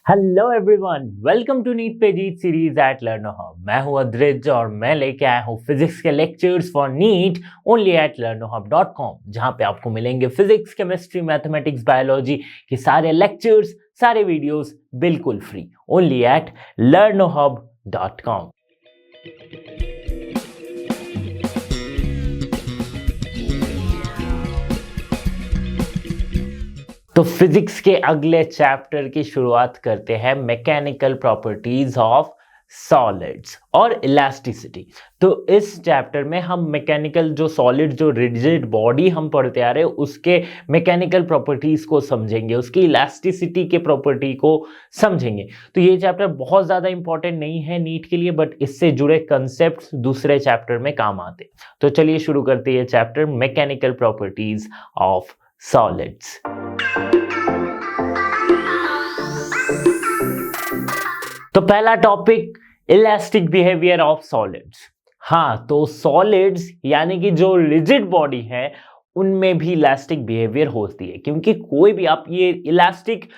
Hello everyone, welcome to NEET पे जीत series at Learnohub. मैं हूं अद्रिज और मैं लेके आया हूं फिजिक्स के lectures for NEET only at learnohub.com, जहां पे आपको मिलेंगे फिजिक्स, केमिस्ट्री, मैथमेटिक्स, बायोलॉजी के सारे लेक्चर्स, सारे वीडियोस बिल्कुल फ्री ओनली एट learnohub.com। तो फिजिक्स के अगले चैप्टर की शुरुआत करते हैं मैकेनिकल प्रॉपर्टीज ऑफ सॉलिड्स और इलास्टिसिटी। तो इस चैप्टर में हम मैकेनिकल जो सॉलिड, जो रिजिड बॉडी हम पढ़ते आ रहे हैं, उसके मैकेनिकल प्रॉपर्टीज को समझेंगे, उसकी इलास्टिसिटी के प्रॉपर्टी को समझेंगे। तो ये चैप्टर बहुत ज्यादा इंपॉर्टेंट नहीं है नीट के लिए, बट इससे जुड़े कंसेप्ट दूसरे चैप्टर में काम आते। तो चलिए शुरू करते हैं chapter mechanical properties of solids. तो पहला topic, elastic behaviour of solids. हाँ, तो सॉलिड्स यानी कि जो रिजिड बॉडी है उनमें भी इलास्टिक बिहेवियर होती है, क्योंकि कोई भी, आप ये इलास्टिक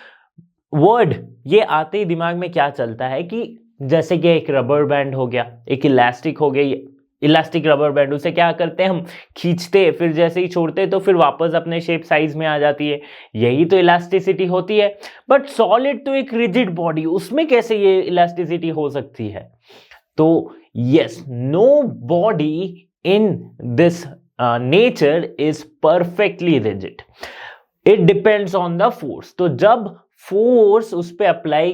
वर्ड ये आते ही दिमाग में क्या चलता है कि जैसे कि एक रबर बैंड हो गया, एक इलास्टिक हो गया, इलास्टिक रबर बैंड, उसे क्या करते हैं हम, खींचते, फिर जैसे ही छोड़ते तो फिर वापस अपने शेप साइज में आ जाती है। यही तो इलास्टिसिटी होती है। बट सॉलिड तो एक रिजिड बॉडी, उसमें कैसे ये इलास्टिसिटी हो सकती है? तो yes, nobody in this nature is perfectly rigid, it depends on the force. तो जब फोर्स उस पर अप्लाई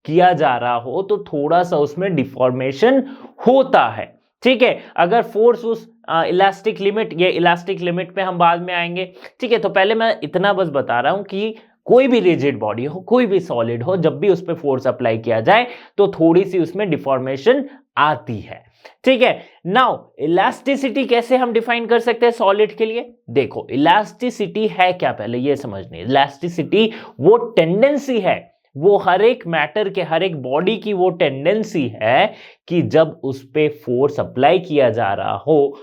किया जा रहा हो तो थोड़ा सा उसमें डिफॉर्मेशन होता है। ठीक है, अगर फोर्स उस इलास्टिक लिमिट, ये इलास्टिक लिमिट पे हम बाद में आएंगे। ठीक है, तो पहले मैं इतना बस बता रहा हूं कि कोई भी रिजिड बॉडी हो, कोई भी सॉलिड हो, जब भी उस पर फोर्स अप्लाई किया जाए तो थोड़ी सी उसमें डिफॉर्मेशन आती है। ठीक है, नाउ इलास्टिसिटी कैसे हम डिफाइन कर सकते हैं सॉलिड के लिए? देखो, इलास्टिसिटी है क्या, पहले ये समझनी है। इलास्टिसिटी वो टेंडेंसी है, वो हर एक मैटर के, हर एक बॉडी की वो टेंडेंसी है कि जब उस पे फोर्स अप्लाई किया जा रहा हो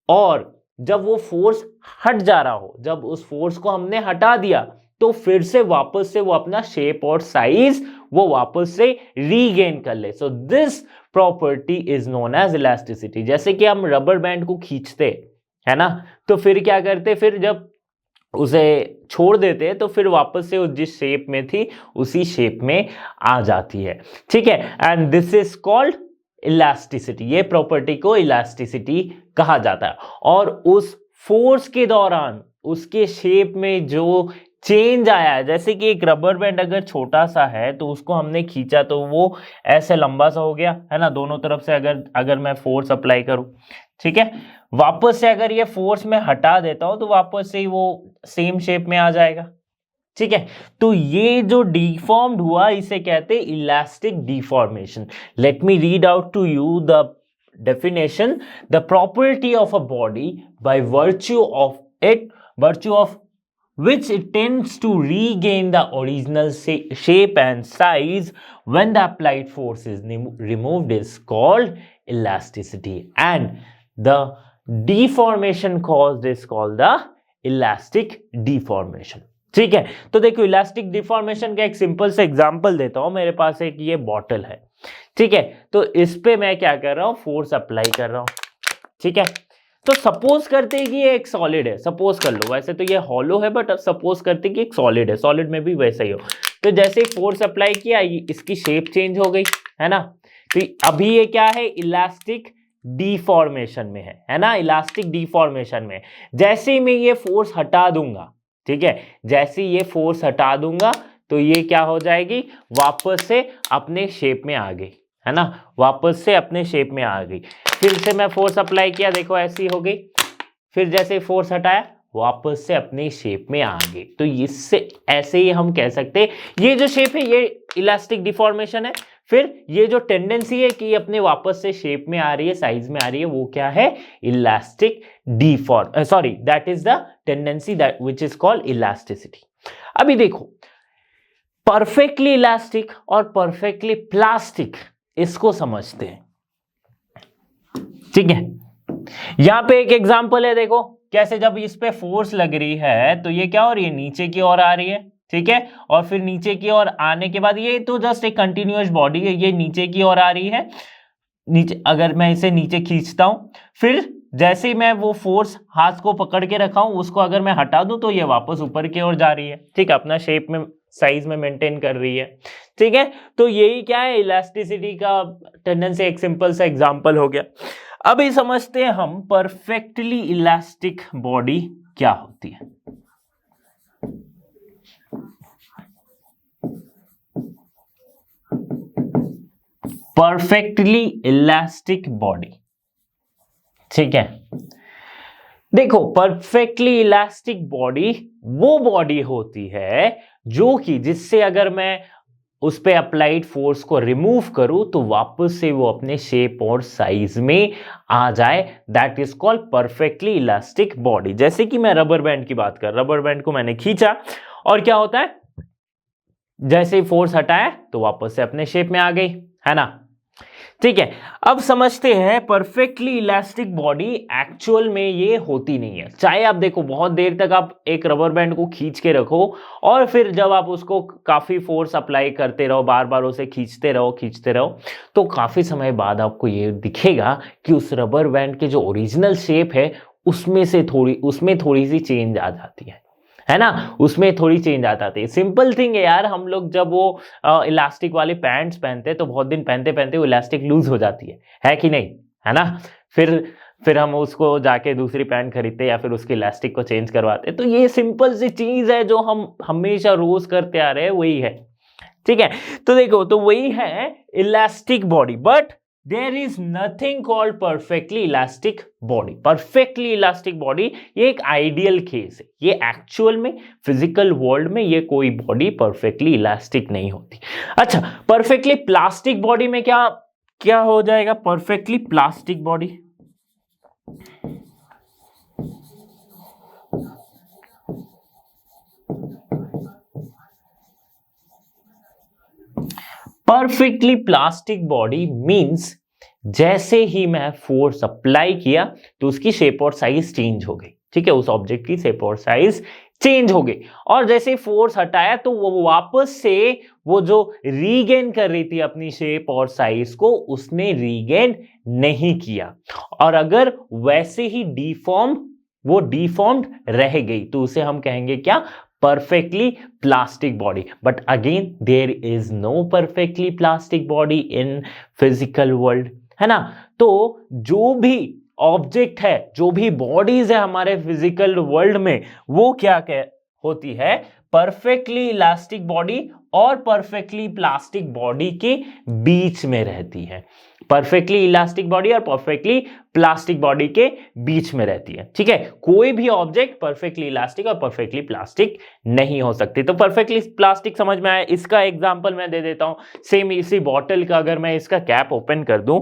और जब वो फोर्स हट जा रहा हो, जब उस फोर्स को हमने हटा दिया तो फिर से वापस से वो अपना शेप और साइज वो वापस से रीगेन कर ले। So this property is known as elasticity. जैसे कि हम रबर बैंड को खींचते है ना, तो फिर क्या करते, फिर जब उसे छोड़ देते हैं तो फिर वापस से जिस शेप में थी उसी शेप में आ जाती है। ठीक है, and this is called elasticity. ये प्रॉपर्टी को इलास्टिसिटी कहा जाता है। और उस फोर्स के दौरान उसके शेप में जो चेंज आया है, जैसे कि एक रबर बैंड अगर छोटा सा है तो उसको हमने खींचा तो वो ऐसे लंबा सा हो गया है ना, दोनों तरफ से अगर मैं फोर्स अप्लाई करूं। ठीक है, वापस से अगर ये फोर्स में हटा देता हूं तो वापस से वो सेम शेप में आ जाएगा। ठीक है, तो ये जो डिफॉर्म्ड हुआ इसे कहते हैं elastic deformation. Let me read out to you the definition. The property of a body by virtue of which it tends to regain the original shape and size when the applied force is removed is called elasticity, and the deformation caused is called the elastic deformation। ठीक है, तो देखो elastic deformation का एक simple सा example देता हूं। मेरे पास एक ये बॉटल है, ठीक है, तो इस पे मैं क्या कर रहा हूं, फोर्स अप्लाई कर रहा हूं। ठीक है, तो सपोज करते हैं कि ये एक सॉलिड है, सपोज कर लो, वैसे तो ये हॉलो है बट सपोज करते हैं कि एक सॉलिड है, सॉलिड में भी वैसा ही हो। तो जैसे ही फोर्स अप्लाई किया इसकी शेप चेंज हो गई है ना, तो अभी ये क्या है, इलास्टिक डिफॉर्मेशन में है ना, इलास्टिक डिफॉर्मेशन में। जैसे ही मैं ये फोर्स हटा दूंगा, ठीक है, जैसे ही ये फोर्स हटा दूंगा तो ये क्या हो जाएगी, वापस से अपने शेप में आ गई है ना, वापस से अपने शेप में आ गई। फिर से मैं फोर्स अप्लाई किया, देखो ऐसी हो गई, फिर जैसे फोर्स हटाया वापस से अपने शेप में आ गई। तो इससे ऐसे ही हम कह सकते हैं ये जो शेप है ये इलास्टिक डिफॉर्मेशन है। फिर ये जो टेंडेंसी है कि अपने वापस से शेप में आ रही है, साइज में आ रही है, वो क्या है, elastic that is the tendency that which is called elasticity. अभी देखो, परफेक्टली इलास्टिक और परफेक्टली प्लास्टिक, इसको समझते हैं। ठीक है, यहां पे एक एग्जांपल है, देखो कैसे जब इस पे फोर्स लग रही है तो ये क्या हो रही है, नीचे की ओर आ रही है। ठीक है, और फिर नीचे की ओर आने के बाद ये तो जस्ट एक कंटिन्यूअस बॉडी है, ये नीचे की ओर आ रही है, नीचे अगर मैं इसे नीचे खींचता हूं, फिर जैसे ही मैं वो फोर्स हाथ को पकड़ के रखा हूं उसको अगर मैं हटा दूं तो ये वापस ऊपर की ओर जा रही है, ठीक है, अपना शेप में साइज में मेंटेन कर रही है, ठीक है। तो यही क्या है, इलास्टिसिटी का टेंडेंसी, एक सिंपल सा एग्जांपल हो गया। अब ये समझते हैं हम परफेक्टली इलास्टिक बॉडी क्या होती है। परफेक्टली इलास्टिक बॉडी, ठीक है। देखो, परफेक्टली इलास्टिक बॉडी वो बॉडी होती है जो कि जिससे अगर मैं उस पे अप्लाइड फोर्स को रिमूव करूं तो वापस से वो अपने शेप और साइज में आ जाए, that is called perfectly elastic body. जैसे कि मैं रबर बैंड की बात कर, रबर बैंड को मैंने खींचा और क्या होता है, जैसे ही फोर्स हटाया तो वापस से अपने शेप में आ गई, है ना, ठीक है। अब समझते हैं परफेक्टली इलास्टिक बॉडी एक्चुअल में ये होती नहीं है। चाहे आप देखो बहुत देर तक आप एक रबर बैंड को खींच के रखो और फिर जब आप उसको काफी फोर्स अप्लाई करते रहो, बार बार उसे खींचते रहो, तो काफी समय बाद आपको ये दिखेगा कि उस रबर बैंड के जो ओरिजिनल शेप है उसमें थोड़ी सी चेंज आ जाती है ना, उसमें थोड़ी चेंज आ जाती है। सिंपल थिंग है यार, हम लोग जब वो इलास्टिक वाले पैंट्स पहनते हैं तो बहुत दिन पहनते पहनते वो इलास्टिक लूज हो जाती है कि नहीं, है ना, फिर हम उसको जाके दूसरी पैंट खरीदते या फिर उसके इलास्टिक को चेंज करवाते। तो ये सिंपल सी चीज है जो हम हमेशा रोज करते आ रहे हैं, वही है, ठीक है। तो देखो, तो वही है elastic body, but there is nothing called perfectly elastic body. Perfectly elastic body ये एक आइडियल केस है, ये एक्चुअल में फिजिकल वर्ल्ड में ये कोई बॉडी परफेक्टली इलास्टिक नहीं होती। अच्छा, परफेक्टली प्लास्टिक बॉडी में क्या हो जाएगा, perfectly plastic body perfectly plastic body means जैसे ही मैं फोर्स अप्लाई किया तो उसकी शेप और साइज चेंज हो गई, ठीक है, उस ऑब्जेक्ट की शेप और साइज चेंज हो गई, और जैसे फोर्स हटाया तो वो वापस से वो जो रीगेन कर रही थी अपनी शेप और साइज को, उसने रीगेन नहीं किया, और अगर वैसे ही डिफॉर्म्ड रह गई तो उसे हम कहेंगे क्या, perfectly plastic body. But again there is no perfectly plastic body in physical world, है ना। तो जो भी ऑब्जेक्ट है, जो भी बॉडीज है हमारे फिजिकल वर्ल्ड में, वो क्या होती है, परफेक्टली इलास्टिक बॉडी और परफेक्टली प्लास्टिक बॉडी के बीच में रहती है, परफेक्टली इलास्टिक बॉडी और परफेक्टली प्लास्टिक बॉडी के बीच में रहती है, ठीक है। कोई भी ऑब्जेक्ट परफेक्टली इलास्टिक और परफेक्टली प्लास्टिक नहीं हो सकती। तो परफेक्टली प्लास्टिक समझ में आया, इसका एग्जांपल मैं दे देता हूं। सेम इसी बॉटल का अगर मैं इसका कैप ओपन कर दूं,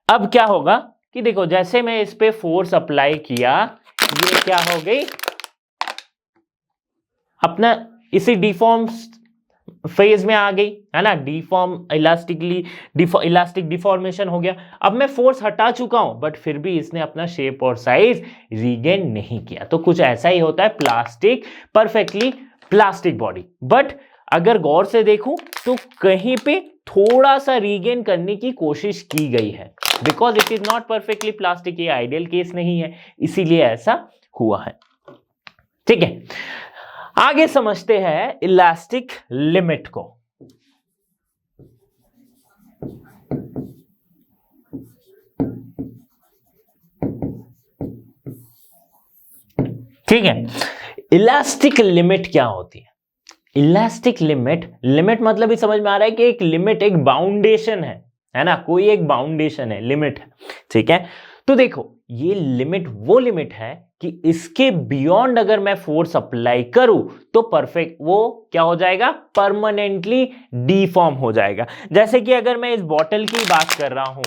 अब क्या होगा कि देखो, जैसे मैं इस पे फोर्स अप्लाई किया, ये क्या हो गई, अपना इसी डिफॉर्म फेज में आ गई, है ना, इलास्टिक डिफॉर्मेशन हो गया। अब मैं फोर्स हटा चुका हूं बट फिर भी इसने अपना शेप और साइज रीगेन नहीं किया। तो कुछ ऐसा ही होता है परफेक्टली प्लास्टिक बॉडी। बट अगर गौर से देखूं तो कहीं पे थोड़ा सा रीगेन करने की कोशिश की गई है, because it is not perfectly plastic, ये आइडियल केस नहीं है, इसीलिए ऐसा हुआ है, ठीक है। आगे समझते हैं इलास्टिक लिमिट को। ठीक है, इलास्टिक लिमिट क्या होती है। इलास्टिक लिमिट मतलब ही समझ में आ रहा है कि एक लिमिट, एक बाउंडेशन है ना, कोई एक बाउंडेशन है, लिमिट है, ठीक है। तो देखो, ये लिमिट वो लिमिट है कि इसके बियॉन्ड अगर मैं फोर्स अप्लाई करूं तो परफेक्ट वो क्या हो जाएगा, परमानेंटली डिफॉर्म हो जाएगा। जैसे कि अगर मैं इस बॉटल की बात कर रहा हूं,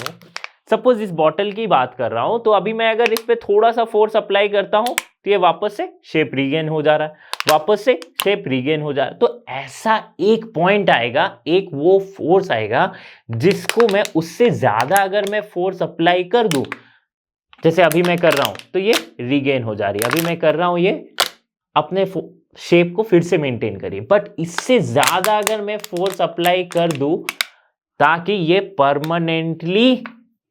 सपोज इस बॉटल की बात कर रहा हूं, तो अभी मैं अगर इस पे थोड़ा सा फोर्स अप्लाई करता हूं तो ये वापस से शेप रीगेन हो जा रहा है, वापस से शेप रीगेन हो जा रहा है। तो ऐसा एक पॉइंट आएगा, एक वो फोर्स आएगा जिसको मैं उससे ज्यादा अगर मैं फोर्स अप्लाई कर दूं, जैसे अभी मैं कर रहा हूं तो ये रीगेन हो जा रही है, अभी मैं कर रहा हूं ये अपने शेप को फिर से मेंटेन करिए, बट इससे ज्यादा अगर मैं फोर्स अप्लाई कर दूं ताकि ये परमानेंटली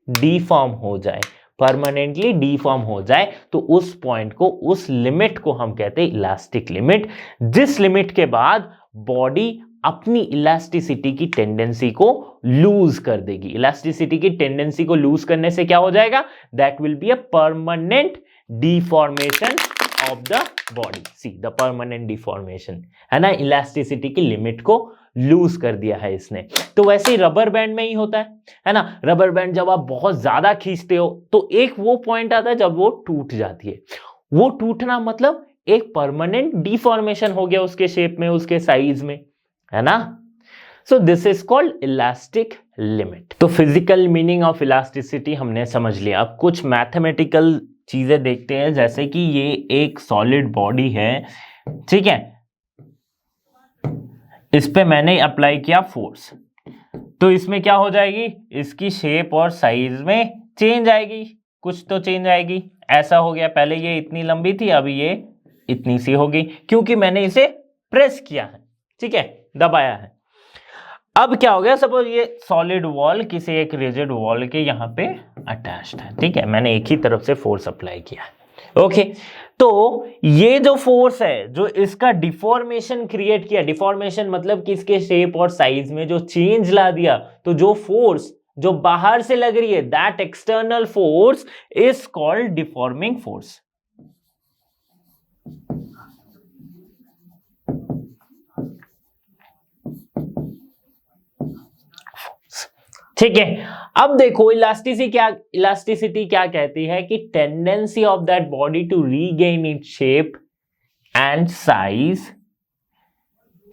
डिफॉर्म हो जाए, परमानेंटली डिफॉर्म हो जाए, तो उस पॉइंट को, उस लिमिट को हम कहते हैं इलास्टिक लिमिट, जिस लिमिट के बाद बॉडी अपनी इलास्टिसिटी की टेंडेंसी को लूज कर देगी। इलास्टिसिटी की टेंडेंसी को लूज करने से क्या हो जाएगा? That will be a permanent deformation of the body. See the permanent deformation, है ना, इलास्टिसिटी की लिमिट को लूज कर दिया है इसने। तो वैसे ही रबर बैंड में ही होता है ना। रबर बैंड जब आप बहुत ज्यादा खींचते हो तो एक वो पॉइंट आता है जब वो टूट जाती है। वो टूटना मतलब एक परमानेंट डिफॉर्मेशन हो गया उसके शेप में, उसके साइज में, है ना। सो this is called elastic limit. तो फिजिकल मीनिंग ऑफ इलास्टिसिटी हमने समझ लिया। अब कुछ मैथमेटिकल चीजें देखते हैं, जैसे कि ये एक सॉलिड बॉडी है, ठीक है, इस पे मैंने अप्लाई किया फोर्स, तो इसमें क्या हो जाएगी? इसकी शेप और साइज में चेंज आएगी, कुछ तो चेंज आएगी। ऐसा हो गया, पहले ये इतनी लंबी थी, अभी ये इतनी सी होगी, क्योंकि मैंने इसे प्रेस किया है, ठीक है, दबाया है। अब क्या हो गया? सपोज ये सॉलिड वॉल किसी एक रिजिड वॉल के यहां पे अटैच्ड है, ठीक है, मैंने एक ही तरफ से फोर्स अप्लाई किया है, ओके। तो ये जो फोर्स है जो इसका डिफॉर्मेशन क्रिएट किया, डिफॉर्मेशन मतलब कि इसके शेप और साइज में जो चेंज ला दिया, तो जो फोर्स जो बाहर से लग रही है, that external force is called deforming force. ठीक है। अब देखो इलास्टिसिटी क्या कहती है कि tendency of that body to regain its shape and size.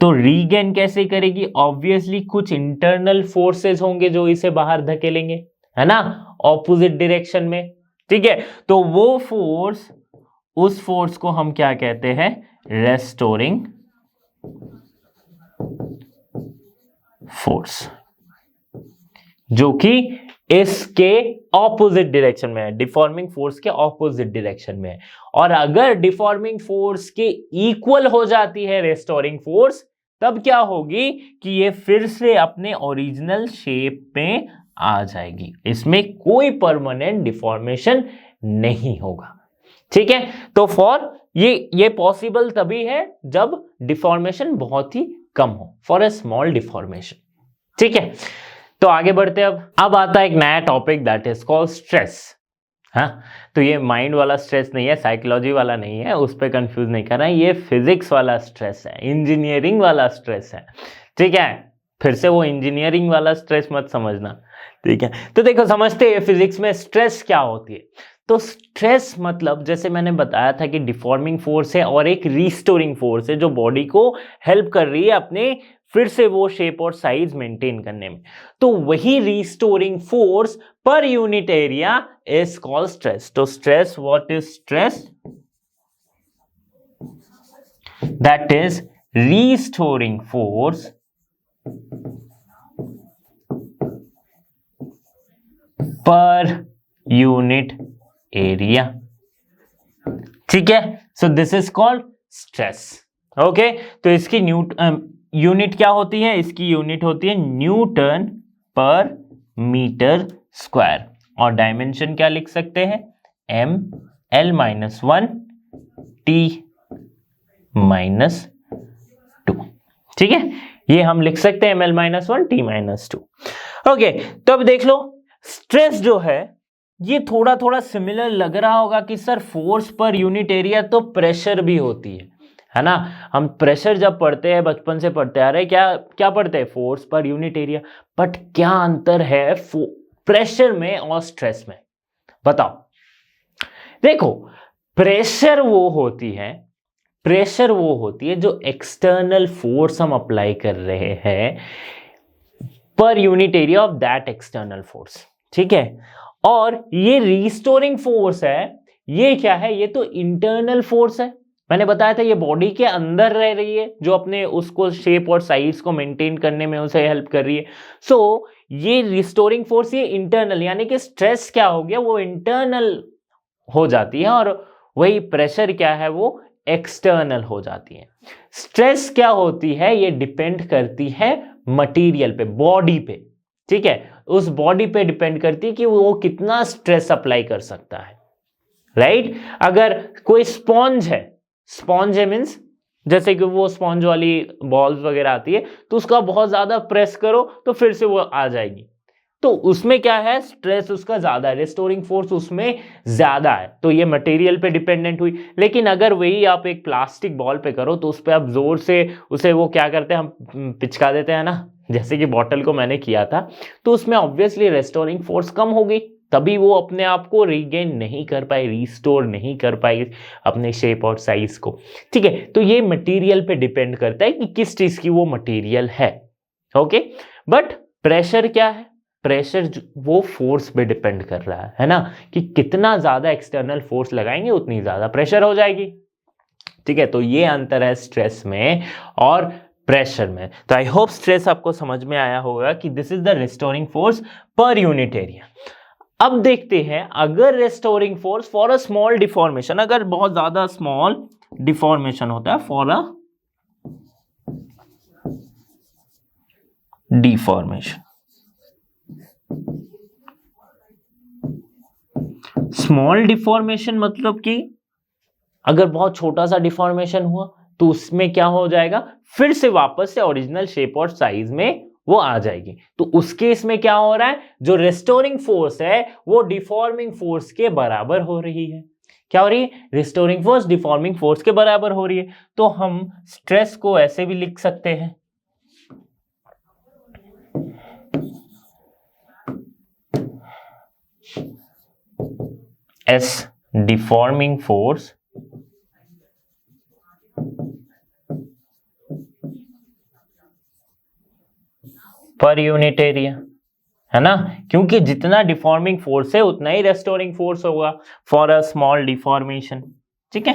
तो रीगेन कैसे करेगी? ऑब्वियसली कुछ इंटरनल फोर्सेस होंगे जो इसे बाहर धकेलेंगे, है ना, ऑपोजिट डायरेक्शन में, ठीक है। तो वो फोर्स, उस फोर्स को हम क्या कहते हैं? रेस्टोरिंग फोर्स, जो कि इसके ऑपोजिट डायरेक्शन में है, डिफॉर्मिंग फोर्स के ऑपोजिट डायरेक्शन में है। और अगर डिफॉर्मिंग फोर्स के इक्वल हो जाती है रेस्टोरिंग फोर्स, तब क्या होगी कि ये फिर से अपने ओरिजिनल शेप में आ जाएगी, इसमें कोई परमानेंट डिफॉर्मेशन नहीं होगा, ठीक है। तो फॉर ये पॉसिबल तभी है जब डिफॉर्मेशन बहुत ही कम हो, फॉर ए स्मॉल डिफॉर्मेशन, ठीक है। तो आगे बढ़ते हैं। अब आता है एक नया topic, that is called stress. हाँ, तो ये माइंड वाला स्ट्रेस नहीं है, साइकोलॉजी वाला नहीं है, उस पर कंफ्यूज नहीं करना है, ये फिजिक्स वाला स्ट्रेस है, इंजीनियरिंग वाला स्ट्रेस है, ठीक है। फिर से वो इंजीनियरिंग वाला स्ट्रेस मत समझना, ठीक है। तो देखो, समझते हैं फिजिक्स में स्ट्रेस क्या होती है। तो स्ट्रेस मतलब, जैसे मैंने बताया था कि डिफॉर्मिंग फोर्स है और एक रिस्टोरिंग फोर्स है जो बॉडी को हेल्प कर रही है अपने फिर से वो शेप और साइज मेंटेन करने में। तो वही restoring force per unit area is called stress. तो stress, what is stress? That is restoring force per unit area, ठीक है। So this is called stress, okay. तो इसकी यूनिट क्या होती है? इसकी यूनिट होती है न्यूटन पर मीटर स्क्वायर, और डायमेंशन क्या लिख सकते हैं? m l-1 t-2, ठीक है। ये हम लिख सकते हैं ml-1 t-2, ओके। तो अब देख लो, स्ट्रेस जो है ये थोड़ा थोड़ा सिमिलर लग रहा होगा कि sir force per unit area तो प्रेशर भी होती है ना। हम प्रेशर जब पढ़ते हैं, बचपन से पढ़ते आ रहे हैं, क्या पढ़ते हैं? Force per unit area. But क्या अंतर है प्रेशर में और स्ट्रेस में? बताओ। देखो, प्रेशर वो होती है जो एक्सटर्नल फोर्स हम अप्लाई कर रहे हैं पर unit area of that external force, ठीक है। और ये रिस्टोरिंग फोर्स है, ये क्या है? ये तो इंटरनल फोर्स है। मैंने बताया था ये बॉडी के अंदर रह रही है, जो अपने उसको शेप और साइज को मेंटेन करने में उसे हेल्प कर रही है। सो ये रिस्टोरिंग फोर्स ये इंटरनल, यानी कि स्ट्रेस क्या हो गया? वो इंटरनल हो जाती है, और वही प्रेशर क्या है? वो एक्सटर्नल हो जाती है। स्ट्रेस क्या होती है, ये डिपेंड करती है मटेरियल पे, बॉडी पे, ठीक है, उस बॉडी पे डिपेंड करती है कि वो कितना स्ट्रेस अप्लाई कर सकता है, राइट। अगर कोई स्पॉन्ज है मीन्स जैसे कि वो स्पॉन्ज वाली बॉल्स वगैरह आती है, तो उसका बहुत ज्यादा प्रेस करो तो फिर से वो आ जाएगी, तो उसमें क्या है, स्ट्रेस उसका ज्यादा है, रिस्टोरिंग फोर्स उसमें ज्यादा है, तो ये मटेरियल पे डिपेंडेंट हुई। लेकिन अगर वही आप एक प्लास्टिक बॉल पे करो तो उस पे आप जोर से उसे वो क्या करते हैं, हम पिचका देते हैं ना, जैसे कि बॉटल को मैंने किया था, तो उसमें ऑब्वियसली रिस्टोरिंग फोर्स कम होगी, तभी वो अपने आप को रीगेन नहीं कर पाए, रिस्टोर नहीं कर पाए अपने शेप और साइज को, ठीक है। तो ये मटेरियल पे डिपेंड करता है कि किस चीज की वो मटेरियल है, ओके। बट प्रेशर क्या है, प्रेशर वो फोर्स पे डिपेंड कर रहा है ना, कि कितना ज्यादा एक्सटर्नल फोर्स लगाएंगे उतनी ज्यादा प्रेशर हो जाएगी, ठीक है। तो ये अंतर है स्ट्रेस में और प्रेशर में। तो आई होप स्ट्रेस आपको समझ में आया होगा कि this is the restoring force per unit area. अब देखते हैं अगर restoring force for a small deformation, अगर बहुत ज्यादा स्मॉल डिफॉर्मेशन होता है, for a deformation, small deformation मतलब कि अगर बहुत छोटा सा डिफॉर्मेशन हुआ तो उसमें क्या हो जाएगा, फिर से वापस से ओरिजिनल शेप और साइज में वो आ जाएगी। तो उस केस में क्या हो रहा है, जो रिस्टोरिंग फोर्स है वो डिफॉर्मिंग फोर्स के बराबर हो रही है। क्या हो रही है, रिस्टोरिंग फोर्स डिफॉर्मिंग फोर्स के बराबर हो रही है। तो हम स्ट्रेस को ऐसे भी लिख सकते हैं, S deforming force per unit area, है ना, क्योंकि जितना डिफॉर्मिंग फोर्स है उतना ही रेस्टोरिंग फोर्स होगा फॉर अ स्मॉल डिफॉर्मेशन, ठीक है।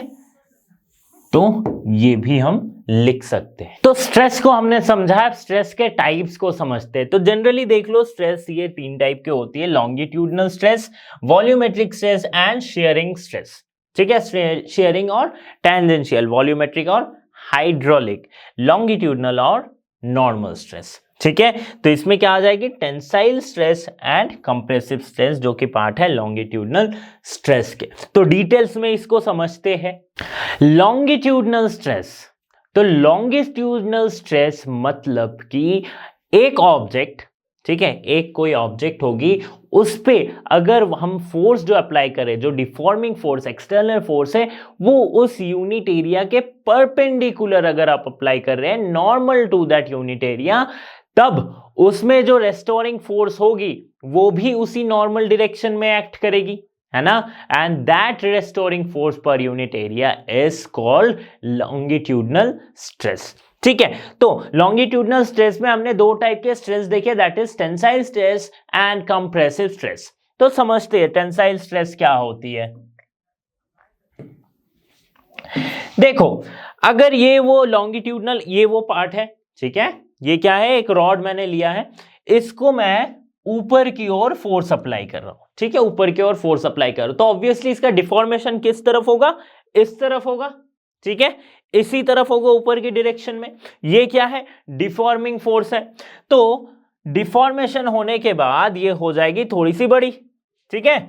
तो ये भी हम लिख सकते हैं। तो स्ट्रेस को हमने समझा, अब स्ट्रेस के टाइप्स को समझते हैं। तो जनरली देख लो स्ट्रेस ये 3 टाइप के होती है, longitudinal stress, volumetric stress and sharing stress, ठीक है। शेयरिंग और टेंजेंशियल, वॉल्यूमेट्रिक और हाइड्रोलिक, लॉन्गिट्यूडनल और नॉर्मल स्ट्रेस, ठीक है। तो इसमें क्या आ जाएगी, tensile stress and compressive stress, जो कि पार्ट है लॉन्गिट्यूडनल स्ट्रेस के। तो डिटेल्स में इसको समझते हैं। लॉन्गिट्यूडनल स्ट्रेस, तो लॉन्गिट्यूडनल स्ट्रेस मतलब कि एक ऑब्जेक्ट, ठीक है, एक कोई ऑब्जेक्ट होगी, उस पे अगर हम फोर्स जो अप्लाई करें, जो डिफॉर्मिंग फोर्स एक्सटर्नल फोर्स है, वो उस यूनिट एरिया के परपेंडिकुलर अगर आप अप्लाई कर रहे हैं, normal to that unit area, तब उसमें जो रेस्टोरिंग फोर्स होगी वो भी उसी नॉर्मल डायरेक्शन में एक्ट करेगी, है ना। And that restoring force per unit area is called longitudinal stress, ठीक है। तो लॉन्गिट्यूडनल स्ट्रेस में हमने 2 टाइप के स्ट्रेस देखे, that is tensile stress and compressive stress. तो समझते हैं टेंसाइल स्ट्रेस क्या होती है। देखो अगर ये वो लॉन्गिट्यूडनल, ये वो पार्ट है, ठीक है, ये क्या है, एक रॉड मैंने लिया है, इसको मैं ऊपर की ओर फोर्स अप्लाई कर रहा हूं, ठीक है, ऊपर की ओर फोर्स अप्लाई कर रहा हूं, तो ऑब्वियसली इसका डिफॉर्मेशन किस तरफ होगा, इस तरफ होगा, ठीक है, इसी तरफ होगा ऊपर की डायरेक्शन में। ये क्या है, डिफॉर्मिंग फोर्स है। तो डिफॉर्मेशन होने के बाद ये हो जाएगी थोड़ी सी बड़ी, ठीक है।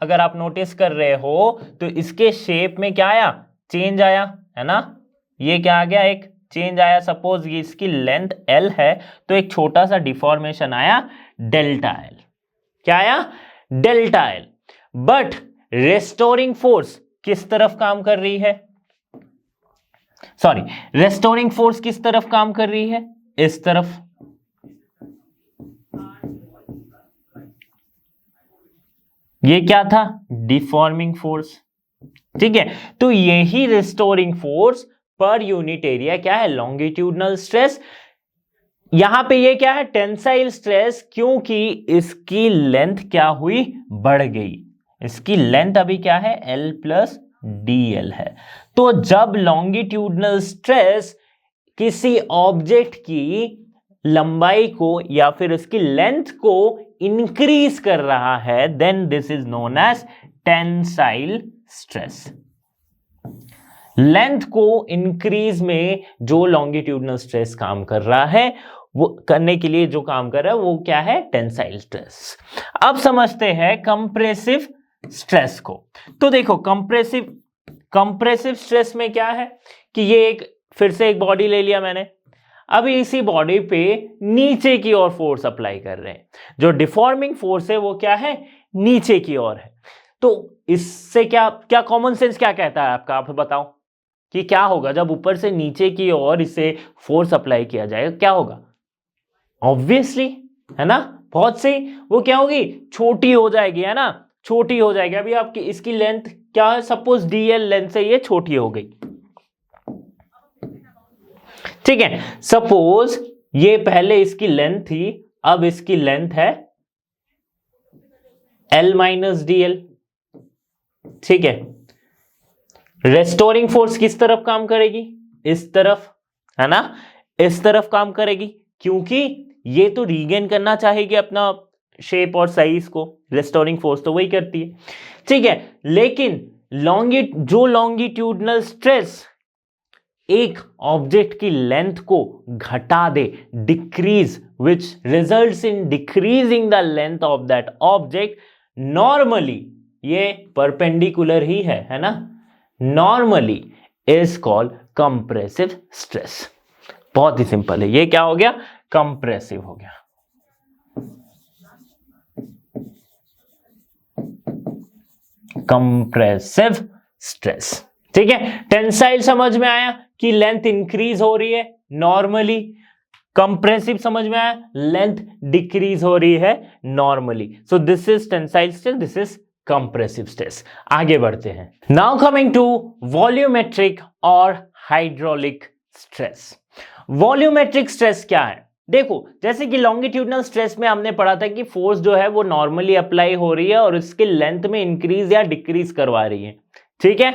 अगर आप नोटिस कर रहे हो तो इसके शेप में क्या आया, चेंज आया, है ना, ये क्या आ गया, एक चेंज आया। सपोज ये इसकी लेंथ L है तो एक छोटा सा डिफॉर्मेशन आया डेल्टा L, क्या आया, delta L। But restoring force किस तरफ काम कर रही है, सॉरी, रेस्टोरिंग फोर्स किस तरफ काम कर रही है, इस तरफ। ये क्या था, डिफॉर्मिंग फोर्स, ठीक है। तो यही restoring force per unit area क्या है, लॉन्गिट्यूडनल स्ट्रेस। यहां पे ये क्या है, टेंसाइल स्ट्रेस, क्योंकि इसकी लेंथ क्या हुई, बढ़ गई। इसकी लेंथ अभी क्या है, L प्लस DL है। तो जब लॉन्गिट्यूडनल स्ट्रेस किसी ऑब्जेक्ट की लंबाई को या फिर उसकी लेंथ को इंक्रीज कर रहा है, then this is known as tensile stress. Length को इंक्रीज में जो लॉन्गिट्यूडनल स्ट्रेस काम कर रहा है, वो करने के लिए जो काम कर रहा है वो क्या है, टेंसाइल स्ट्रेस। अब समझते हैं कंप्रेसिव स्ट्रेस को। तो देखो कंप्रेसिव स्ट्रेस में क्या है कि ये एक फिर से एक बॉडी ले लिया मैंने, अब इसी बॉडी पे नीचे की ओर फोर्स अप्लाई कर रहे हैं, जो डिफॉर्मिंग फोर्स है वो क्या है, नीचे की ओर है। तो इससे क्या क्या कॉमन सेंस क्या कहता है आपका, आप बताओ कि क्या होगा जब ऊपर से नीचे की ओर इसे फोर्स अप्लाई किया जाएगा, क्या होगा, ऑब्वियसली है ना, बहुत सही, वो क्या होगी, छोटी हो जाएगी, है ना, छोटी हो जाएगी। अभी आपकी इसकी लेंथ क्या है, सपोज डीएल लेंथ से ये छोटी हो गई, ठीक है, सपोज ये पहले इसकी लेंथ थी, अब इसकी लेंथ है L माइनस DL, ठीक है। रेस्टोरिंग फोर्स किस तरफ काम करेगी, इस तरफ, है ना, इस तरफ काम करेगी, क्योंकि ये तो रीगेन करना चाहेगी अपना शेप और साइज को, रेस्टोरिंग फोर्स तो वही करती है, ठीक है। लेकिन जो लॉन्गिट्यूडनल स्ट्रेस एक ऑब्जेक्ट की लेंथ को घटा दे, decrease, which results in decreasing the length of that object, normally ये परपेंडिकुलर ही है ना, normally is called compressive stress. बहुत ही सिंपल है, ये क्या हो गया, कंप्रेसिव हो गया। कंप्रेसिव स्ट्रेस, ठीक है। टेंसाइल समझ में आया कि लेंथ इंक्रीज हो रही है नॉर्मली, कंप्रेसिव समझ में आया लेंथ डिक्रीज हो रही है normally. So this is tensile stress, this is compressive stress. आगे बढ़ते हैं, नाउ कमिंग टू वॉल्यूमेट्रिक और हाइड्रोलिक स्ट्रेस। वॉल्यूमेट्रिक स्ट्रेस क्या है, देखो जैसे कि लॉन्गिट्यूडनल स्ट्रेस में हमने पढ़ा था कि फोर्स जो है वो नॉर्मली अप्लाई हो रही है और इसके लेंथ में इंक्रीज या डिक्रीज करवा रही है, ठीक है।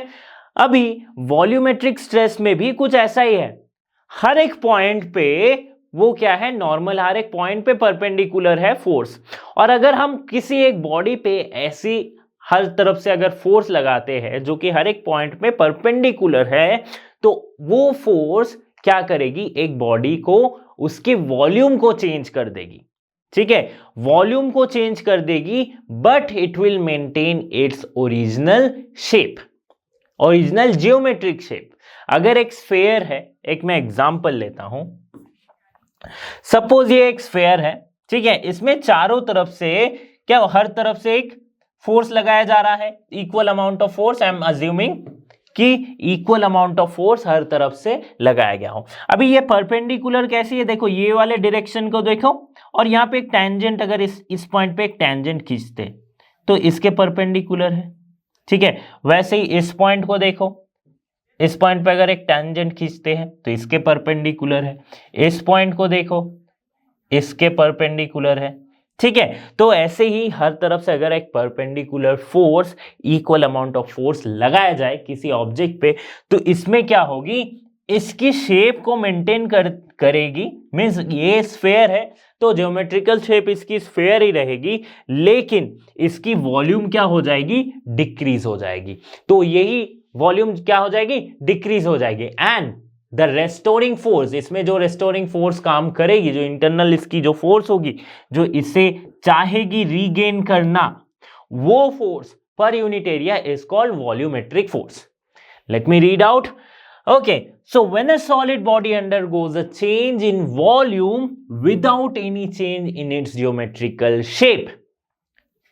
अभी वॉल्यूमेट्रिक स्ट्रेस में भी कुछ ऐसा ही है, हर एक पॉइंट पे वो क्या है, नॉर्मल, हर एक पॉइंट पे परपेंडिकुलर है फोर्स। और अगर हम किसी एक बॉडी पे ऐसी हर तरफ से अगर फोर्स लगाते हैं जो कि हर एक पॉइंट पे परपेंडिकुलर है, तो वो फोर्स क्या करेगी, एक बॉडी को, उसके वॉल्यूम को चेंज कर देगी, ठीक है, वॉल्यूम को चेंज कर देगी, but it will maintain its original shape, original geometric shape. अगर एक स्फेयर है, एक मैं एग्जांपल लेता हूं, सपोज ये एक स्फेयर है, ठीक है, इसमें चारों तरफ से क्या, हर तरफ से एक फोर्स लगाया जा रहा है, equal amount of force, I am assuming कि equal amount of force her तरफ से लगाया गया हो। अभी ये परपेंडिकुलर कैसी है, देखो ये वाले डायरेक्शन को देखो, और यहां पे एक टेंजेंट, अगर इस पॉइंट पे एक टेंजेंट खींचते तो इसके परपेंडिकुलर है, ठीक है। वैसे ही इस पॉइंट को देखो, इस पॉइंट पे अगर एक टेंजेंट खींचते हैं तो इसके परपेंडिकुलर है, इस पॉइंट को देखो, इसके परपेंडिकुलर है, ठीक है। तो ऐसे ही हर तरफ से अगर एक perpendicular force, equal amount of force लगाया जाए किसी ऑब्जेक्ट पे, तो इसमें क्या होगी, इसकी शेप को मेंटेन करेगी, मींस ये स्फेयर है तो ज्योमेट्रिकल शेप इसकी स्फेयर ही रहेगी, लेकिन इसकी वॉल्यूम क्या हो जाएगी, डिक्रीज हो जाएगी। तो यही वॉल्यूम क्या हो जाएगी, डिक्रीज हो जाएगी। एंड द रेस्टोरिंग फोर्स, इसमें जो रेस्टोरिंग फोर्स काम करेगी, जो इंटरनल इसकी जो फोर्स होगी, जो इसे चाहेगी रीगेन करना, वो force per unit area is called volumetric force. Late me read out. Okay, so when a solid body undergoes a change in volume without any change in its geometrical shape,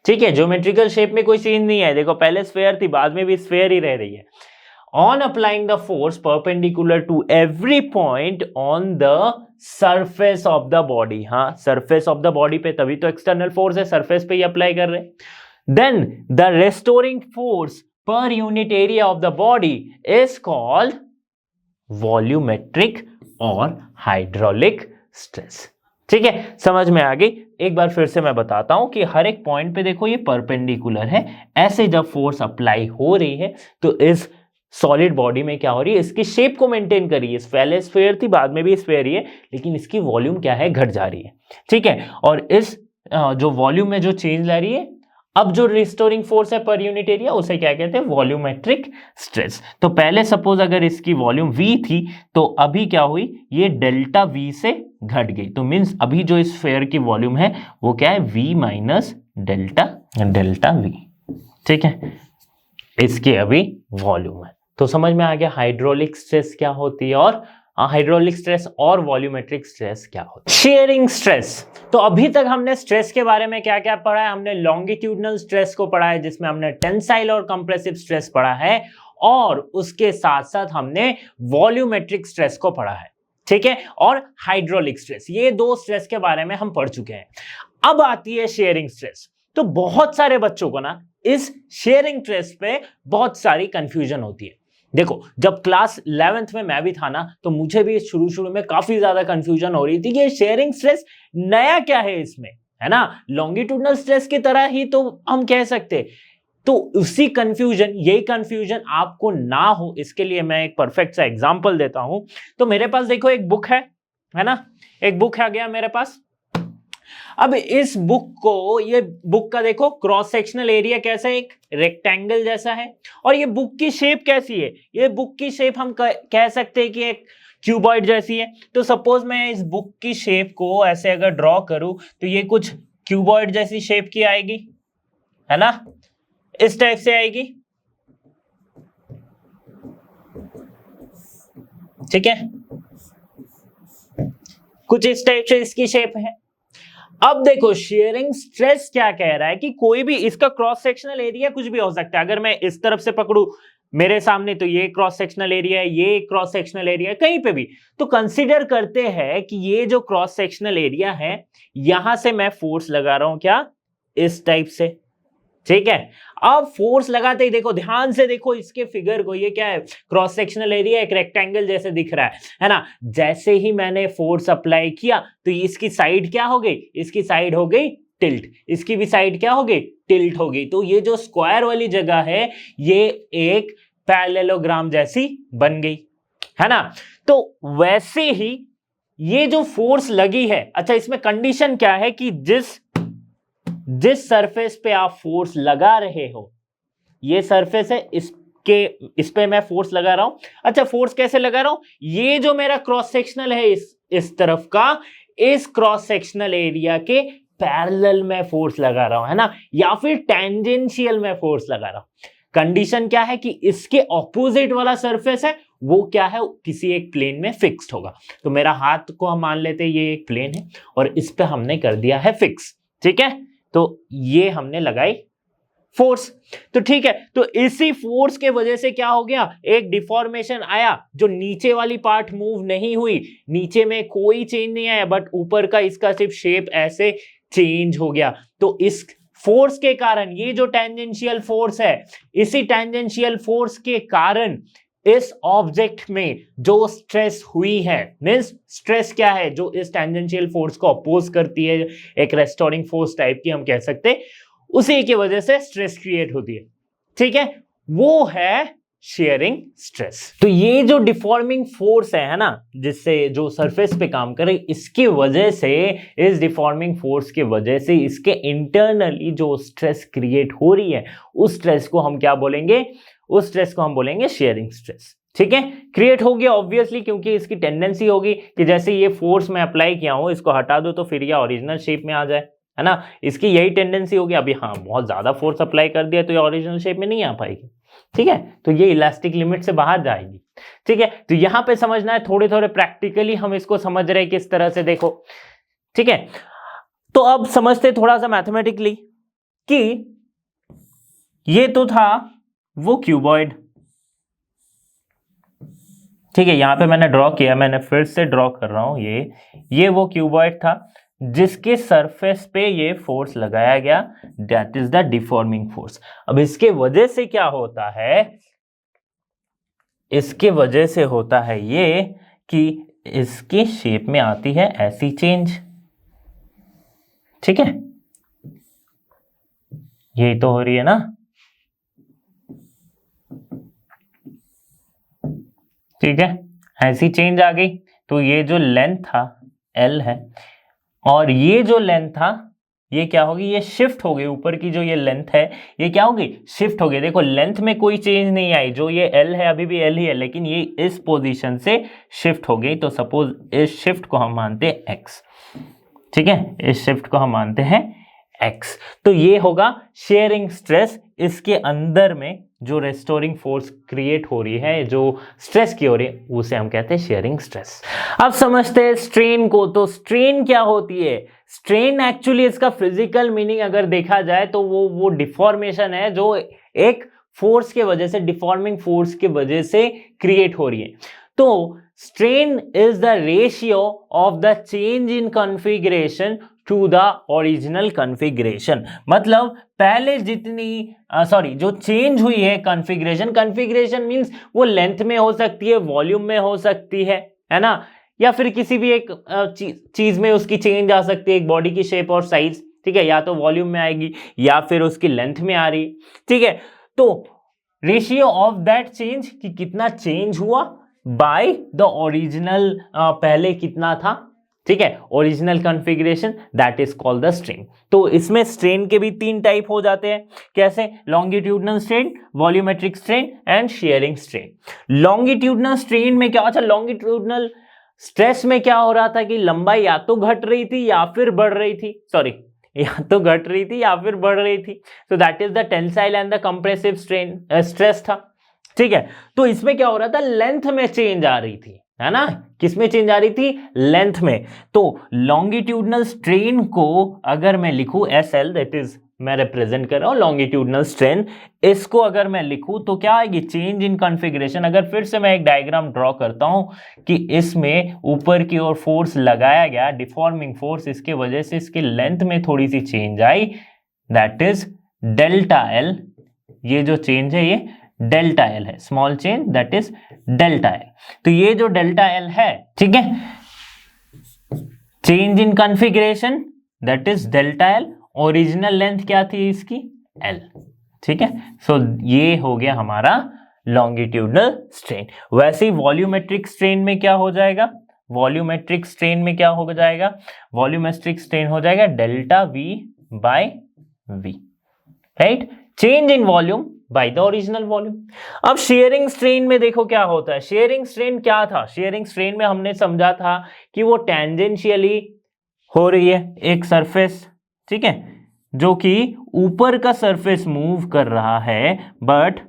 ठीक है, geometrical shape में कोई change नहीं है, देखो पहले sphere थी, बाद में भी स्फेयर ही रह रही है। On applying the force perpendicular to every point on the surface of the body, हाँ surface of the body पे, तभी तो एक्सटर्नल फोर्स है, सरफेस पे ही अप्लाई कर रहे हैं। Then the restoring force per unit area of the body is called volumetric और हाइड्रोलिक स्ट्रेस, ठीक है, समझ में आ गई। एक बार फिर से मैं बताता हूं कि हर एक पॉइंट पे देखो ये परपेंडिकुलर है, ऐसे जब फोर्स अप्लाई हो रही है तो इस सॉलिड बॉडी में क्या हो रही है, इसकी शेप को मेंटेन कर रही है, पहले स्फेयर थी, बाद में भी स्फेयर ही है, लेकिन इसकी वॉल्यूम क्या है, घट जा रही है, ठीक है। और इस जो वॉल्यूम में जो चेंज ला रही है, अब जो रिस्टोरिंग फोर्स है पर यूनिट एरिया उसे क्या कहते हैं, वॉल्यूमेट्रिक स्ट्रेस। तो पहले सपोज अगर इसकी वॉल्यूम V थी तो अभी क्या हुई, ये डेल्टा V से घट गई, तो मींस अभी जो इस स्फीयर की वॉल्यूम है वो क्या है, V माइनस डेल्टा V। ठीक है, इसके अभी वॉल्यूम है। तो समझ में आ गया हाइड्रोलिक स्ट्रेस क्या होती है और हाइड्रोलिक स्ट्रेस और वॉल्यूमेट्रिक स्ट्रेस क्या होता है। शेयरिंग स्ट्रेस, तो अभी तक हमने स्ट्रेस के बारे में क्या क्या पढ़ा है, हमने लॉन्गिट्यूडनल स्ट्रेस को पढ़ा है जिसमें हमने टेंसाइल और कंप्रेसिव स्ट्रेस पढ़ा है, और उसके साथ साथ हमने वॉल्यूमेट्रिक स्ट्रेस को पढ़ा है। ठीक है, और हाइड्रोलिक स्ट्रेस, ये दो स्ट्रेस के बारे में हम पढ़ चुके हैं। अब आती है शेयरिंग स्ट्रेस। तो बहुत सारे बच्चों को ना इस शेयरिंग स्ट्रेस पे बहुत सारी कंफ्यूजन होती है। देखो, जब क्लास 11th में मैं भी था ना, तो मुझे भी शुरू में काफी ज्यादा कंफ्यूजन हो रही थी कि ये शेयरिंग स्ट्रेस नया क्या है इसमें, है ना, लॉन्गिट्यूडनल स्ट्रेस की तरह ही तो हम कह सकते। तो उसी कंफ्यूजन, यही कंफ्यूजन आपको ना हो इसके लिए मैं एक परफेक्ट सा एग्जांपल देता हूं। तो मेरे पास देखो एक बुक है ना, एक बुक आ गया मेरे पास। अब इस बुक को, ये बुक का देखो क्रॉस सेक्शनल एरिया कैसा है, एक रेक्टेंगल जैसा है, और ये बुक की शेप कैसी है, ये बुक की शेप हम कह सकते हैं कि एक क्यूबॉइड जैसी है। तो सपोज मैं इस बुक की शेप को ऐसे अगर ड्रॉ करूं तो ये कुछ क्यूबॉइड जैसी शेप की आएगी, है ना, इस टाइप से आएगी। ठीक है, कुछ इस टाइप से इसकी शेप है। अब देखो शेयरिंग स्ट्रेस क्या कह रहा है कि कोई भी इसका क्रॉस सेक्शनल एरिया कुछ भी हो सकता है। अगर मैं इस तरफ से पकड़ू मेरे सामने तो ये क्रॉस सेक्शनल एरिया है, ये क्रॉस सेक्शनल एरिया है, कहीं पे भी। तो कंसीडर करते हैं कि ये जो क्रॉस सेक्शनल एरिया है यहां से मैं फोर्स लगा रहा हूं, क्या, इस टाइप से। ठीक है, अब फोर्स लगाते ही देखो, ध्यान से देखो इसके फिगर को, ये क्या है, क्रॉस सेक्शनल एरिया एक रेक्टेंगल जैसे दिख रहा है ना। जैसे ही मैंने फोर्स अप्लाई किया तो इसकी साइड क्या हो गई, इसकी साइड हो गई टिल्ट, इसकी भी साइड क्या हो गई, टिल्ट हो गई। तो ये जो स्क्वायर वाली जगह है ये एक पैरेललोग्राम जैसी बन गई, है ना। तो वैसे ही ये जो फोर्स लगी है, अच्छा इसमें कंडीशन क्या है कि जिस सरफेस पे आप फोर्स लगा रहे हो, ये सरफेस है, इस पे मैं फोर्स लगा रहा हूं। अच्छा फोर्स कैसे लगा रहा हूं, ये जो मेरा क्रॉस सेक्शनल है इस तरफ का, इस क्रॉस सेक्शनल एरिया के पैरेलल में फोर्स लगा रहा हूं, है ना, या फिर टेंजेंशियल में फोर्स लगा रहा हूं। कंडीशन क्या है कि इसके ऑपोजिट वाला सरफेस है वो क्या है, किसी एक प्लेन में फिक्स्ड होगा। तो मेरा हाथ को हम मान लेते हैं ये एक प्लेन है और इस पे हमने कर दिया है फिक्स। ठीक है, तो ये हमने लगाई फोर्स। तो ठीक है, तो इसी फोर्स के वजह से क्या हो गया, एक डिफॉर्मेशन आया, जो नीचे वाली पार्ट मूव नहीं हुई, नीचे में कोई चेंज नहीं आया, बट ऊपर का इसका सिर्फ शेप ऐसे चेंज हो गया। तो इस फोर्स के कारण, ये जो टेंजेंशियल फोर्स है, इसी टेंजेंशियल फोर्स के कारण इस ऑब्जेक्ट में जो स्ट्रेस हुई है, मींस स्ट्रेस क्या है, जो इस टेंजेंशियल फोर्स को अपोज करती है, एक रेस्टोरिंग फोर्स टाइप की हम कह सकते हैं, उसी की वजह से स्ट्रेस क्रिएट होती है। ठीक है, वो है शेयरिंग स्ट्रेस। तो ये जो डिफॉर्मिंग फोर्स है ना, जिससे जो सरफेस पे काम करे, इसकी वजह से, इस डिफॉर्मिंग फोर्स की वजह से इसके इंटरनली जो स्ट्रेस क्रिएट हो रही है, उस स्ट्रेस को हम क्या बोलेंगे, उस स्ट्रेस को हम बोलेंगे शेयरिंग स्ट्रेस। ठीक है, क्रिएट हो गया ऑब्वियसली, क्योंकि इसकी टेंडेंसी होगी कि जैसे ये फोर्स मैं अप्लाई किया हूं, इसको हटा दो तो फिर ये ओरिजिनल शेप में आ जाए, है ना, इसकी यही टेंडेंसी होगी। अभी हाँ बहुत ज्यादा फोर्स अप्लाई कर दिया तो ये ओरिजिनल शेप में नहीं आ पाएगी। ठीक है, तो ये इलास्टिक लिमिट से बाहर जाएगी। ठीक है, तो यहां पे समझना है, थोड़े थोड़े प्रैक्टिकली हम इसको समझ रहे हैं किस तरह से, देखो। ठीक है, तो अब समझते थोड़ा सा मैथमेटिकली कि ये तो था वो क्यूबॉइड। ठीक है, यहां पे मैंने ड्रॉ किया, मैंने फिर से ड्रॉ कर रहा हूं, ये वो क्यूबॉइड था जिसके सरफेस पे ये फोर्स लगाया गया, that is the deforming force. अब इसके वजह से क्या होता है, इसके वजह से होता है ये कि इसकी शेप में आती है ऐसी चेंज। ठीक है, यही तो हो रही है ना। ठीक है, ऐसी चेंज आ गई। तो ये जो लेंथ था L है, और ये जो लेंथ था ये क्या होगी, ये शिफ्ट हो गई, ऊपर की जो ये लेंथ है ये क्या होगी, शिफ्ट हो गई। देखो लेंथ में कोई चेंज नहीं आई, जो ये L है अभी भी L ही है, लेकिन ये इस पोजीशन से शिफ्ट हो गई। तो सपोज इस शिफ्ट को हम मानते हैं x, ठीक है, इस शिफ्ट को हम मानते हैं x। तो ये होगा शेयरिंग स्ट्रेस। इसके अंदर में जो रेस्टोरिंग फोर्स क्रिएट हो रही है, जो स्ट्रेस की हो रही है, उसे हम कहते हैं शेयरिंग स्ट्रेस। अब समझते हैं स्ट्रेन को। तो स्ट्रेन क्या होती है? स्ट्रेन एक्चुअली इसका फिजिकल मीनिंग अगर देखा जाए तो वो डिफॉर्मेशन है जो एक फोर्स के वजह से, डिफॉर्मिंग फोर्स के वजह से क्रिएट हो रही है। तो strain is the ratio of the change in configuration to the original configuration. मतलब पहले जितनी जो चेंज हुई है कॉन्फ़िगरेशन मींस वो लेंथ में हो सकती है, वॉल्यूम में हो सकती है ना, या फिर किसी भी एक चीज में उसकी चेंज आ सकती है, एक बॉडी की शेप और साइज, ठीक है, या तो वॉल्यूम में आएगी या फिर उसकी लेंथ में आ रही, ठीक है। तो रेशियो ऑफ दैट चेंज कि कितना चेंज हुआ बाय द ओरिजिनल, पहले कितना था, ठीक है, original configuration, that is called the strain. तो इसमें स्ट्रेन के भी 3 टाइप हो जाते हैं। कैसे? Longitudinal strain, volumetric strain and sharing strain. Longitudinal strain में क्या, अच्छा लॉन्गिट्यूडनल स्ट्रेस में क्या हो रहा था कि लंबाई या तो घट रही थी या फिर बढ़ रही थी, या तो घट रही थी या फिर बढ़ रही थी। तो that is the tensile and the compressive strain stress था, ठीक है। तो इसमें क्या हो रहा था, लेंथ में चेंज आ रही थी, है ना, किसमें चेंज आ रही थी, लेंथ में। तो लॉन्गिट्यूडनल स्ट्रेन को अगर मैं लिखूं SL, दैट इज मैं रिप्रेजेंट कर रहा हूं लॉन्गिट्यूडनल स्ट्रेन, इसको अगर मैं लिखूं तो क्या आएगी, चेंज इन कॉन्फ़िगरेशन। अगर फिर से मैं एक डायग्राम ड्रॉ करता हूं कि इसमें ऊपर की ओर फोर्स लगाया गया, डिफॉर्मिंग फोर्स, इसके वजह से इसके लेंथ में थोड़ी सी चेंज आई, दैट इज डेल्टा L। ये जो चेंज है ये डेल्टा L है, small change, that is delta L। तो ये जो डेल्टा L है, ठीक है, change in configuration that is delta L। Original length क्या थी इसकी, L, ठीक है। सो ये हो गया हमारा लॉन्गिट्यूडनल स्ट्रेन। वैसे ही वॉल्यूमेट्रिक स्ट्रेन में क्या हो जाएगा, वॉल्यूमेट्रिक स्ट्रेन में क्या हो जाएगा, वॉल्यूमेट्रिक स्ट्रेन हो जाएगा delta V by V, right, change in volume by the original volume. अब शेयरिंग स्ट्रेन में देखो क्या होता है। शेयरिंग स्ट्रेन क्या था, शेयरिंग स्ट्रेन में हमने समझा था कि वो टेंजेंशियली हो रही है एक सरफेस, ठीक है, जो कि ऊपर का सरफेस मूव कर रहा है, बट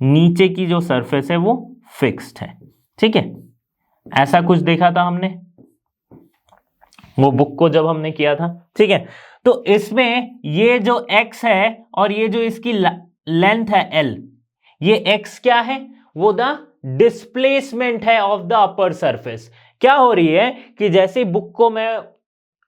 नीचे की जो सरफेस है वो फिक्स्ड है, ठीक है। ऐसा कुछ देखा था हमने वो बुक को जब हमने किया था, ठीक है। तो इसमें ये जो x है और ये जो इसकी लेंथ है L, ये x क्या है, वो द डिस्प्लेसमेंट है ऑफ द अपर सरफेस। क्या हो रही है कि जैसे बुक को मैं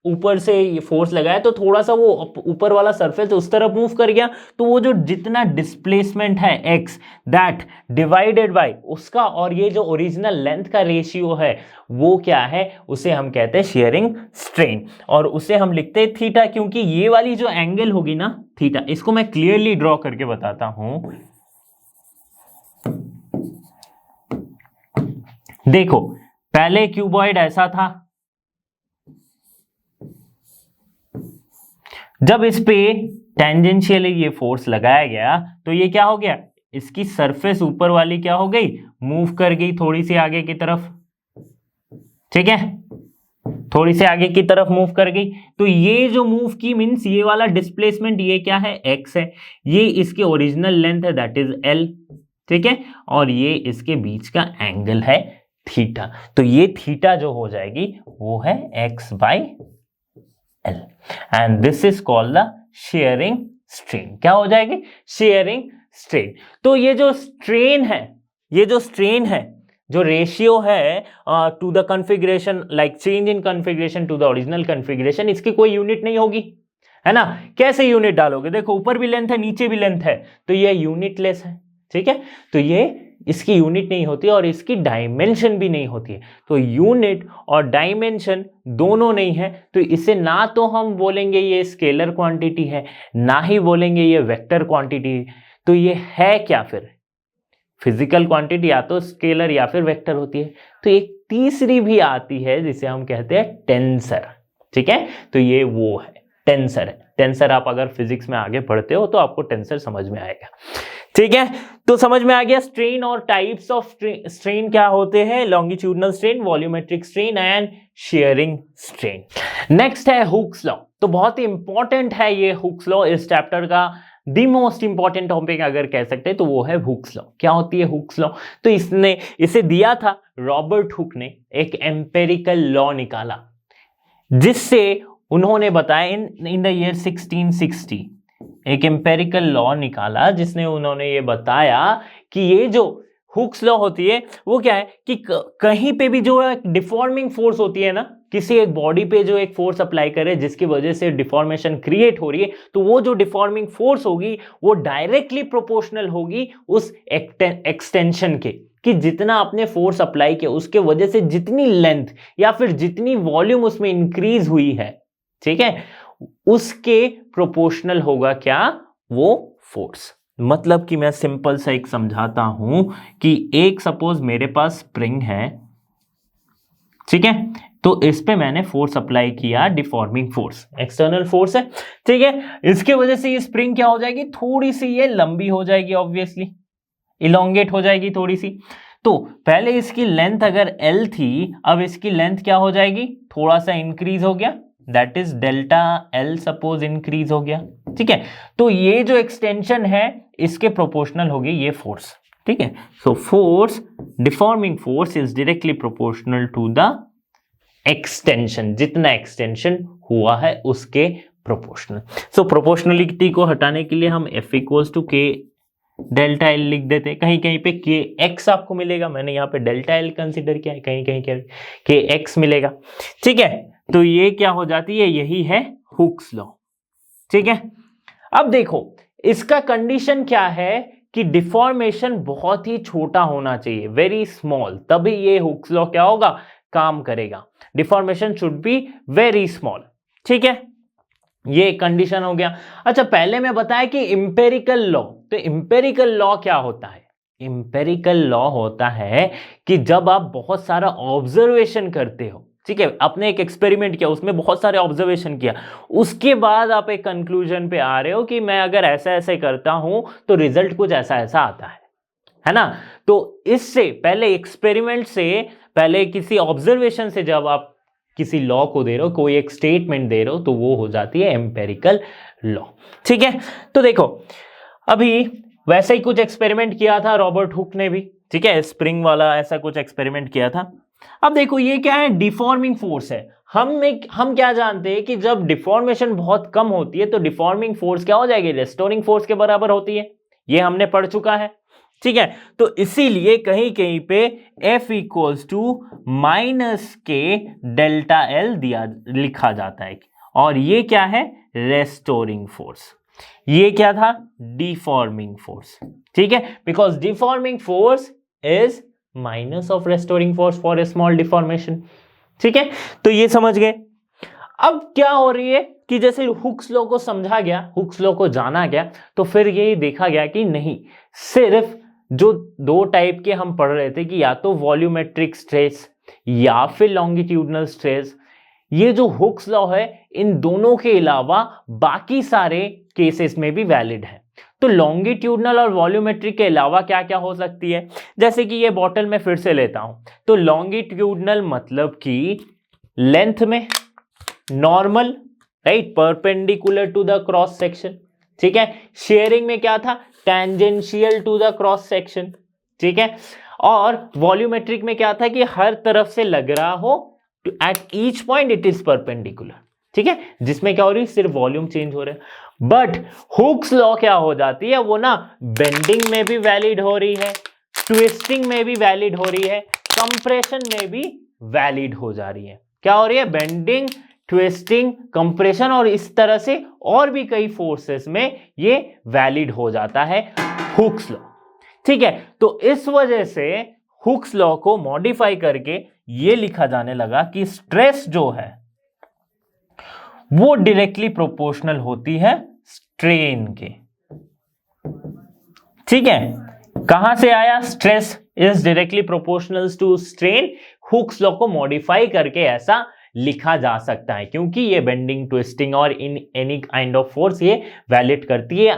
ऊपर से ये फोर्स लगाया तो थोड़ा सा वो ऊपर वाला सरफेस उस तरफ मूव कर गया, तो वो जो जितना डिस्प्लेसमेंट है x, दैट डिवाइडेड बाय उसका और ये जो ओरिजिनल लेंथ का रेशियो है वो क्या है, उसे हम कहते हैं शेयरिंग स्ट्रेन। और उसे हम लिखते हैं थीटा, क्योंकि ये वाली जो एंगल होगी ना थीटा, इसको मैं क्लियरली ड्रॉ करके बताता हूं। देखो पहले क्यूबॉइड ऐसा था, जब इस पे टेंजेंशियली ये फोर्स लगाया गया तो ये क्या हो गया, इसकी सरफेस ऊपर वाली क्या हो गई, मूव कर गई थोड़ी सी आगे की तरफ, ठीक है, थोड़ी सी आगे की तरफ मूव कर गई। तो ये जो मूव की मींस ये वाला डिस्प्लेसमेंट ये क्या है, x है, ये इसके ओरिजिनल लेंथ है दैट इज L, ठीक है, और ये इसके बीच का एंगल है थीटा। तो ये थीटा जो हो जाएगी वो है x by L and this is called the shearing strain. क्या हो जाएगी, शेयरिंग स्ट्रेन। तो ये जो स्ट्रेन है, ये जो स्ट्रेन है, जो रेशियो है to the configuration, like change in configuration to the original configuration, इसकी कोई यूनिट नहीं होगी, है ना। कैसे यूनिट डालोगे, देखो ऊपर भी लेंथ है नीचे भी लेंथ है, तो ये यूनिटलेस है, ठीक है। तो ये इसकी यूनिट नहीं होती और इसकी डायमेंशन भी नहीं होती है। तो यूनिट और डायमेंशन दोनों नहीं है, तो इसे ना तो हम बोलेंगे ये स्केलर क्वांटिटी है, ना ही बोलेंगे ये वेक्टर क्वांटिटी। तो ये है क्या फिर, फिजिकल क्वांटिटी या तो स्केलर या फिर वेक्टर होती है। तो एक तीसरी भी आती है जिसे हम कहते हैं टेंसर, ठीक है। तो ये वो है, टेंसर है। टेंसर आप अगर फिजिक्स में आगे पढ़ते हो तो आपको टेंसर समझ में आएगा। ठीक है, तो समझ में आ गया स्ट्रेन और टाइप्स ऑफ स्ट्रेन क्या होते हैं, longitudinal strain, volumetric strain and sharing strain. Next है हुक्स लॉ। तो बहुत ही इंपॉर्टेंट है ये हुक्स लॉ, इस चैप्टर का द मोस्ट इंपॉर्टेंट टॉपिक अगर कह सकते हैं तो वो है हुक्स लॉ। क्या होती है हुक्स लॉ? तो इसे दिया था रॉबर्ट हुक ने, एक एम्पेरिकल लॉ निकाला जिससे उन्होंने बताया इन द ईयर 1660 एक एम्पेरिकल लॉ निकाला जिसने उन्होंने ये बताया कि ये जो हुक्स लॉ होती है वो क्या है कि कहीं पे भी जो एक डिफॉर्मिंग फोर्स होती है ना, किसी एक बॉडी पे जो एक फोर्स अप्लाई करे जिसकी वजह से डिफॉर्मेशन क्रिएट हो रही है, तो वो जो डिफॉर्मिंग फोर्स होगी वो डायरेक्टली प्रोपोर्शनल होगी उस एक्सटेंशन के, कि जितना आपने फोर्स अप्लाई किया उसके वजह से जितनी लेंथ या फिर जितनी वॉल्यूम उसमें इंक्रीज हुई है, ठीक है, उसके प्रोपोर्शनल होगा क्या, वो फोर्स। मतलब कि मैं सिंपल सा एक समझाता हूं कि एक सपोज मेरे पास स्प्रिंग है, ठीक है, तो इस पे मैंने फोर्स अप्लाई किया, डिफॉर्मिंग फोर्स, एक्सटर्नल फोर्स है, ठीक है, इसके वजह से ये स्प्रिंग क्या हो जाएगी, थोड़ी सी ये लंबी हो जाएगी, ऑब्वियसली इलोंगेट हो जाएगी थोड़ी सी। तो पहले इसकी लेंथ अगर L थी, अब इसकी लेंथ क्या हो जाएगी, थोड़ा सा इंक्रीज हो गया, that is delta L suppose increase हो गया, ठीक है। तो ये जो एक्सटेंशन है इसके प्रोपोर्शनल होगी ये फोर्स, ठीक है। So force, deforming force is directly proportional to the extension, जितना एक्सटेंशन हुआ है उसके प्रोपोर्शनल। सो प्रोपोर्शनलिटी को हटाने के लिए हम F equals to K delta L लिख देते हैं, कहीं कहीं पे KX आपको मिलेगा, मैंने यहाँ पे डेल्टा L कंसिडर किया है, कहीं कहीं KX मिलेगा, ठीक है। तो ये क्या हो जाती है, यही है हुक्स लॉ, ठीक है। अब देखो इसका कंडीशन क्या है कि डिफॉर्मेशन बहुत ही छोटा होना चाहिए, वेरी स्मॉल, तभी ये हुक्स लॉ क्या होगा, काम करेगा। Deformation should be very small, ठीक है, ये कंडीशन हो गया। अच्छा, पहले मैं बताया कि इंपेरिकल लॉ, तो इंपेरिकल लॉ क्या होता है, इंपेरिकल लॉ होता है कि जब आप बहुत सारा ऑब्जर्वेशन करते हो, ठीक है, आपने एक एक्सपेरिमेंट किया, उसमें बहुत सारे ऑब्जर्वेशन किया, उसके बाद आप एक कंक्लूजन पे आ रहे हो कि मैं अगर ऐसा ऐसे करता हूं तो रिजल्ट कुछ ऐसा ऐसा आता है ना। तो इससे पहले एक्सपेरिमेंट से पहले किसी ऑब्जर्वेशन से जब आप किसी लॉ को दे रहे हो, कोई एक स्टेटमेंट दे रहे हो, तो वो हो जाती है एम्पेरिकल लॉ, ठीक है। तो देखो अभी वैसे ही कुछ एक्सपेरिमेंट किया था रॉबर्ट हुक ने भी, ठीक है, स्प्रिंग वाला ऐसा कुछ एक्सपेरिमेंट किया था। अब देखो ये क्या है, डिफॉर्मिंग फोर्स है। हम क्या जानते हैं कि जब डिफॉर्मेशन बहुत कम होती है तो डिफॉर्मिंग फोर्स क्या हो जाएगी, रेस्टोरिंग फोर्स के बराबर होती है, ये हमने पढ़ चुका है, ठीक है। तो इसीलिए कहीं कहीं पे F इक्वल्स टू माइनस के डेल्टा L लिखा जाता है, और ये क्या है, रेस्टोरिंग फोर्स, ये क्या था, डिफॉर्मिंग फोर्स, ठीक है, because deforming force is minus of restoring force for a small deformation, ठीक है। तो ये समझ गए। अब क्या हो रही है कि जैसे हुक्स लॉ को समझा गया, हुक्स लॉ को जाना गया, तो फिर ये देखा गया कि नहीं, सिर्फ जो दो टाइप के हम पढ़ रहे थे कि या तो वॉल्यूमेट्रिक स्ट्रेस या फिर लॉन्गिट्यूडनल स्ट्रेस, ये जो हुक्स लॉ है इन दोनों के अलावा बाकी सारे केसेस में भी वैलिड है। तो लॉन्गिट्यूडनल और वॉल्यूमेट्रिक के अलावा क्या क्या हो सकती है, जैसे कि ये बॉटल में फिर से लेता हूं, तो लॉन्गिट्यूडनल मतलब कि लेंथ में normal, right, perpendicular to the cross section, ठीक है। शेयरिंग में क्या था, tangential to the cross section, ठीक है। और वॉल्यूमेट्रिक में क्या था कि हर तरफ से लग रहा हो, at each point it is perpendicular, ठीक है, जिसमें क्या हो रही है, सिर्फ वॉल्यूम चेंज हो रहा है। बट हुक्स लॉ क्या हो जाती है, वो ना बेंडिंग में भी वैलिड हो रही है, ट्विस्टिंग में भी वैलिड हो रही है, कंप्रेशन में भी वैलिड हो जा रही है। क्या हो रही है, बेंडिंग, ट्विस्टिंग, कंप्रेशन, और इस तरह से और भी कई फोर्सेस में ये वैलिड हो जाता है हुक्स लॉ, ठीक है। तो इस वजह से हुक्स लॉ को मॉडिफाई करके ये लिखा जाने लगा कि स्ट्रेस जो है वो डायरेक्टली प्रोपोर्शनल होती है स्ट्रेन के, ठीक है। कहां से आया, stress is directly proportional to strain, Hooke's law को मॉडिफाई करके ऐसा लिखा जा सकता है, क्योंकि ये बेंडिंग, ट्विस्टिंग और in any kind of force ये वैलिड करती है,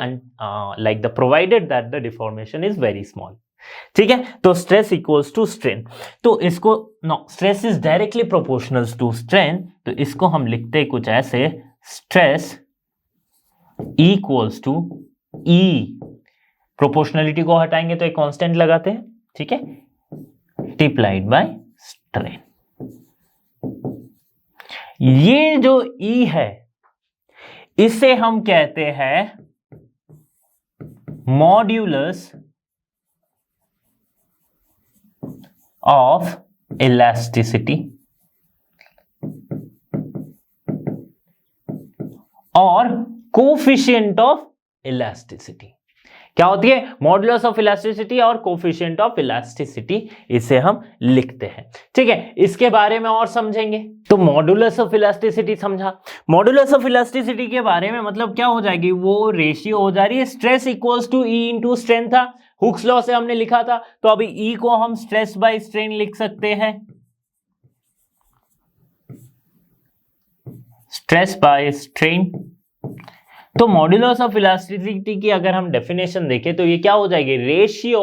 like the provided that the deformation is very small. ठीक है, तो स्ट्रेस इक्वल्स टू स्ट्रेन, तो इसको stress is directly proportional to strain, तो इसको हम लिखते कुछ ऐसे, stress equals to E, proportionality को हटाएंगे तो एक कांस्टेंट लगाते हैं, ठीक है, मल्टीप्लाइड बाय स्ट्रेन। ये जो ई है इसे हम कहते हैं मॉड्यूलस ऑफ इलास्टिसिटी और कोफिशिएंट ऑफ इलास्टिसिटी। क्या होती है? मॉडुलस ऑफ इलास्टिसिटी और कोफिशिएंट ऑफ इलास्टिसिटी, इसे हम लिखते हैं। ठीक है, इसके बारे में और समझेंगे। तो मॉडुलस ऑफ इलास्टिसिटी समझा, मॉडुलस ऑफ इलास्टिसिटी के बारे में मतलब क्या हो जाएगी, वो रेशियो हो जा रही है, stress equals to E into strain था, हुक्स लॉ से हमने लिखा था, तो अभी ई को हम स्ट्रेस बाय स्ट्रेन लिख सकते हैं, स्ट्रेस बाय स्ट्रेन। तो मॉड्यूलस ऑफ इलास्टिसिटी की अगर हम डेफिनेशन देखें तो ये क्या हो जाएगी, ratio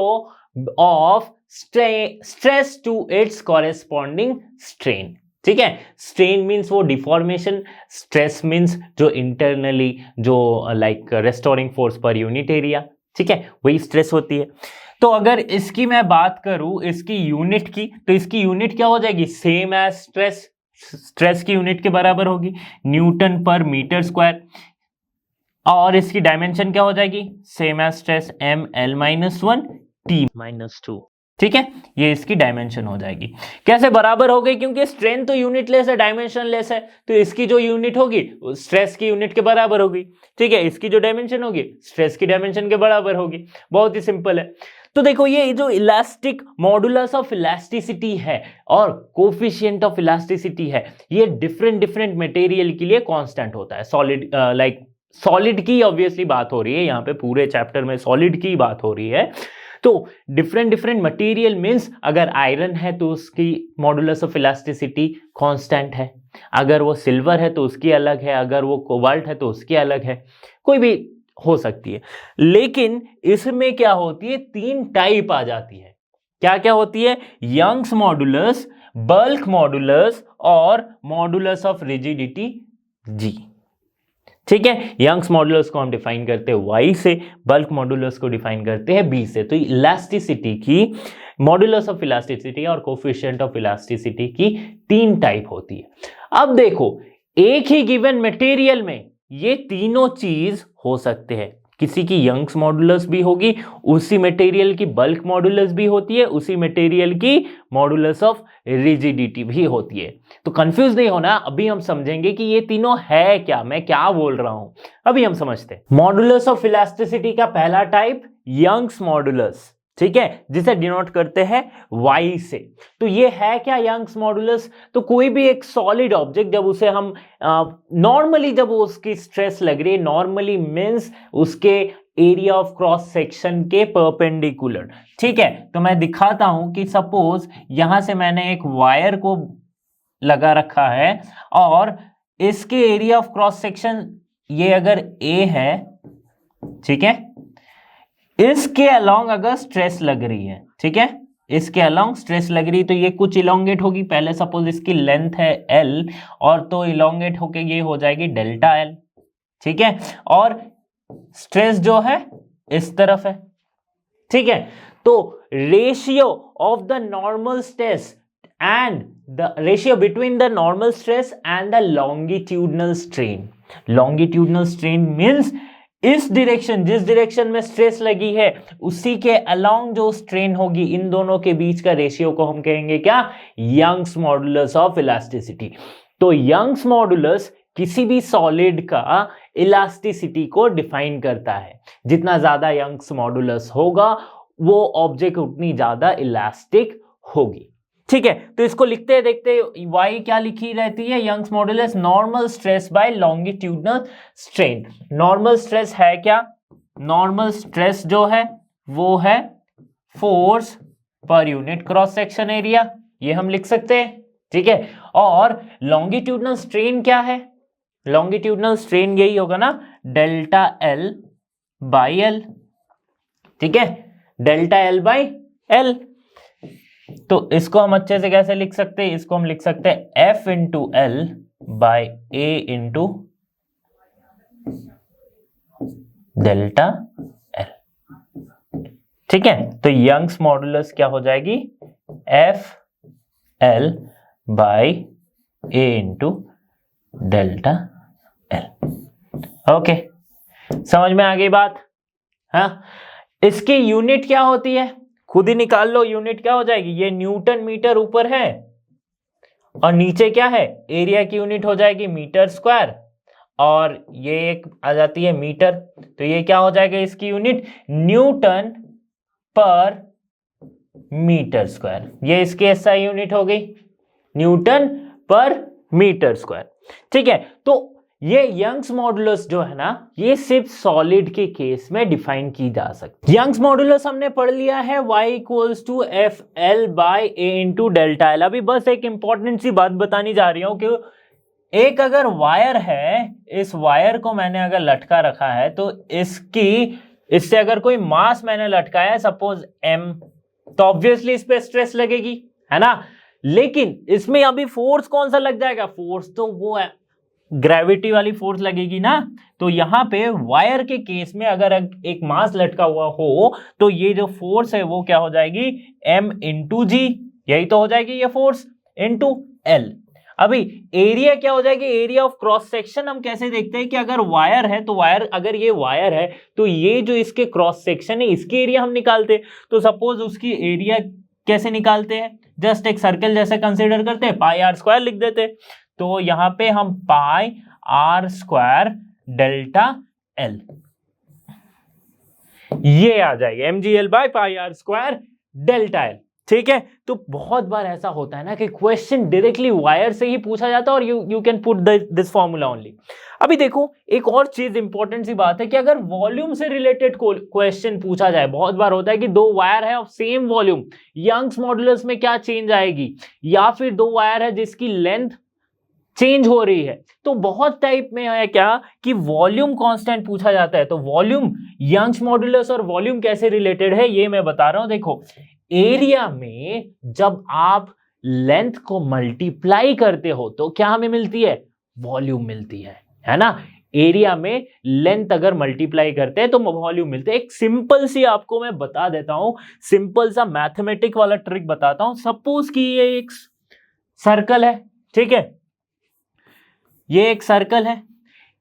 of stress to its corresponding strain. ठीक है, स्ट्रेन मींस वो डिफॉर्मेशन, स्ट्रेस मींस जो इंटरनली जो like restoring force per unit area, ठीक है, वही स्ट्रेस होती है। तो अगर इसकी मैं बात करूं इसकी यूनिट की, तो इसकी यूनिट क्या हो जाएगी, सेम एज स्ट्रेस, स्ट्रेस की यूनिट के बराबर होगी, न्यूटन पर मीटर स्क्वायर, और इसकी डायमेंशन क्या हो जाएगी, same as stress, M L minus 1 T minus 2। ठीक है, ये इसकी डायमेंशन हो जाएगी। कैसे बराबर हो गई, क्योंकि स्ट्रेन तो यूनिट लेस है, डायमेंशन लेस है, तो इसकी जो यूनिट होगी स्ट्रेस की यूनिट के बराबर होगी। ठीक है, इसकी जो डायमेंशन होगी स्ट्रेस की डायमेंशन के बराबर होगी। बहुत ही सिंपल है। तो देखो ये जो इलास्टिक मॉडुलस ऑफ इलास्टिसिटी है और कोफिशिएंट ऑफ इलास्टिसिटी है, ये डिफरेंट डिफरेंट मटेरियल के लिए कांस्टेंट होता है। सॉलिड लाइक सॉलिड की ऑब्वियसली बात हो रही है यहाँ पे, पूरे चैप्टर में सॉलिड की बात हो रही है। तो डिफरेंट डिफरेंट मटेरियल मींस अगर आयरन है तो उसकी मॉडुलस ऑफ इलास्टिसिटी कांस्टेंट है, अगर वो सिल्वर है तो उसकी अलग है, अगर वो कोबाल्ट है तो उसकी अलग है, कोई भी हो सकती है। लेकिन इसमें क्या होती है, 3 टाइप आ जाती है। क्या क्या होती है, यंग्स मॉडुलस, बल्क मॉडुलस और मॉडुलस ऑफ रिजिडिटी जी। ठीक है, यंग्स मॉडुलस को हम डिफाइन करते हैं Y से, बल्क मॉडुलस को डिफाइन करते हैं B से। तो इलास्टिसिटी की, मॉडुलस ऑफ इलास्टिसिटी और कोफिशिएंट ऑफ इलास्टिसिटी की 3 टाइप होती है। अब देखो एक ही गिवन मटेरियल में ये तीनों चीज हो सकते हैं, किसी की यंग्स मॉडुलस भी होगी, उसी मटेरियल की बल्क मॉडुलस भी होती है, उसी मटेरियल की मॉडुलस ऑफ रिजिडिटी भी होती है। तो कंफ्यूज नहीं होना, अभी हम समझेंगे कि ये तीनों है क्या, मैं क्या बोल रहा हूं, अभी हम समझते हैं। मॉडुलस ऑफ इलास्टिसिटी का पहला टाइप यंग्स मॉडुलस, ठीक है, जिसे डिनोट करते हैं Y से। तो ये है क्या यंग्स मॉडुलस, तो कोई भी एक सॉलिड ऑब्जेक्ट जब उसे हम नॉर्मली जब उसकी स्ट्रेस लग रही है, नॉर्मली मींस उसके एरिया ऑफ क्रॉस सेक्शन के परपेंडिकुलर। ठीक है, तो मैं दिखाता हूं कि सपोज यहां से मैंने एक वायर को लगा रखा है और इसके एरिया ऑफ क्रॉस सेक्शन ये अगर A है, ठीक है, इसके अलोंग अगर स्ट्रेस लग रही है, ठीक है, इसके अलोंग स्ट्रेस लग रही है, तो ये कुछ इलोंगेट होगी। पहले सपोज इसकी लेंथ है L और तो इलोंगेट होके ये हो जाएगी डेल्टा L, ठीक है, और स्ट्रेस जो है इस तरफ है। ठीक है, तो ratio of the normal stress and the ratio between the normal stress and the longitudinal strain, longitudinal strain means इस डायरेक्शन, जिस डायरेक्शन में स्ट्रेस लगी है उसी के अलोंग जो स्ट्रेन होगी, इन दोनों के बीच का रेशियो को हम कहेंगे क्या, यंग्स मॉडुलस ऑफ इलास्टिसिटी। तो यंग्स मॉडुलस किसी भी सॉलिड का इलास्टिसिटी को डिफाइन करता है। जितना ज्यादा यंग्स मॉडुलस होगा वो ऑब्जेक्ट उतनी ज्यादा इलास्टिक होगी। ठीक है, तो इसको लिखते देखते Y क्या लिखी रहती है, Young's modulus normal stress by longitudinal strain. Normal stress है क्या, नॉर्मल स्ट्रेस जो है वो है force per unit cross section area, ये हम लिख सकते हैं। ठीक है, और लॉन्गिट्यूडनल स्ट्रेन क्या है? लॉन्गिट्यूडनल स्ट्रेन यही होगा ना, डेल्टा एल बाई एल, ठीक है, डेल्टा एल बाई एल। तो इसको हम अच्छे से कैसे लिख सकते हैं? इसको हम लिख सकते हैं F into L by A into delta L, ठीक है। तो यंग्स मॉडुलस क्या हो जाएगी? F L by A into delta L. Okay, समझ में आ गई बात? हाँ, इसकी यूनिट क्या होती है? खुद ही निकाल लो, यूनिट क्या हो जाएगी? ये न्यूटन मीटर ऊपर है और नीचे क्या है? एरिया की यूनिट हो जाएगी मीटर स्क्वायर, और ये एक आ जाती है मीटर, तो ये क्या हो जाएगा इसकी यूनिट? न्यूटन पर मीटर स्क्वायर। ये इसकी एसआई यूनिट हो गई, न्यूटन पर मीटर स्क्वायर, ठीक है। तो ये यंग्स मॉडुलस जो है ना, ये सिर्फ सॉलिड के केस में डिफाइन की जा सकती है। यंग्स मॉडुलस हमने पढ़ लिया है, y equals to F L by A into delta L. अभी बस एक इंपॉर्टेंट सी बात बतानी जा रही हूं कि एक अगर वायर है, इस वायर को मैंने अगर लटका रखा है, तो इससे अगर कोई मास मैंने लटकाया है, सपोज m, तो ऑब्वियसली इस पे स्ट्रेस लगेगी, है ना। लेकिन इसमें अभी फोर्स कौन सा लग जाएगा? फोर्स तो वो है ग्रेविटी वाली फोर्स लगेगी ना। तो यहां पे वायर के केस में अगर एक मास लटका हुआ हो, तो ये जो फोर्स है वो क्या हो जाएगी? m इंटू जी, यही तो हो जाएगी ये फोर्स, इंटू l। अभी एरिया क्या हो जाएगी? एरिया ऑफ क्रॉस सेक्शन हम कैसे देखते हैं कि अगर वायर है, तो वायर, अगर ये वायर है तो ये जो इसके क्रॉस सेक्शन है, इसकी एरिया हम निकालते हैं। तो सपोज उसकी एरिया कैसे निकालते हैं? जस्ट एक सर्कल जैसे कंसीडर करते हैं, पाई आर स्क्वायर लिख देते हैं। तो यहां पे हम pi r square delta L, ये आ जाएगा mgl by pi r square delta L, ठीक है। तो बहुत बार ऐसा होता है ना कि क्वेश्चन डायरेक्टली वायर से ही पूछा जाता है और you can put this formula only. अभी देखो, एक और चीज इंपॉर्टेंट सी बात है कि अगर वॉल्यूम से रिलेटेड क्वेश्चन पूछा जाए, बहुत बार होता है कि दो वायर है of same volume, Young's modulus में क्या चेंज आएगी, या फिर दो वायर है जिसकी लेंथ चेंज हो रही है। तो बहुत टाइप में है क्या कि वॉल्यूम कांस्टेंट पूछा जाता है। तो वॉल्यूम, यंग्स मॉडुलस और वॉल्यूम कैसे रिलेटेड है ये मैं बता रहा हूं। देखो, एरिया में जब आप लेंथ को मल्टीप्लाई करते हो तो क्या हमें मिलती है? वॉल्यूम मिलती है ना। एरिया में लेंथ अगर मल्टीप्लाई करते हैं तो वॉल्यूम मिलते हैं। एक सिंपल सी आपको मैं बता देता हूं, सिंपल सा मैथमेटिक वाला ट्रिक बताता हूं। सपोज कि ये एक सर्कल है, ठीक है, ये एक सर्कल है।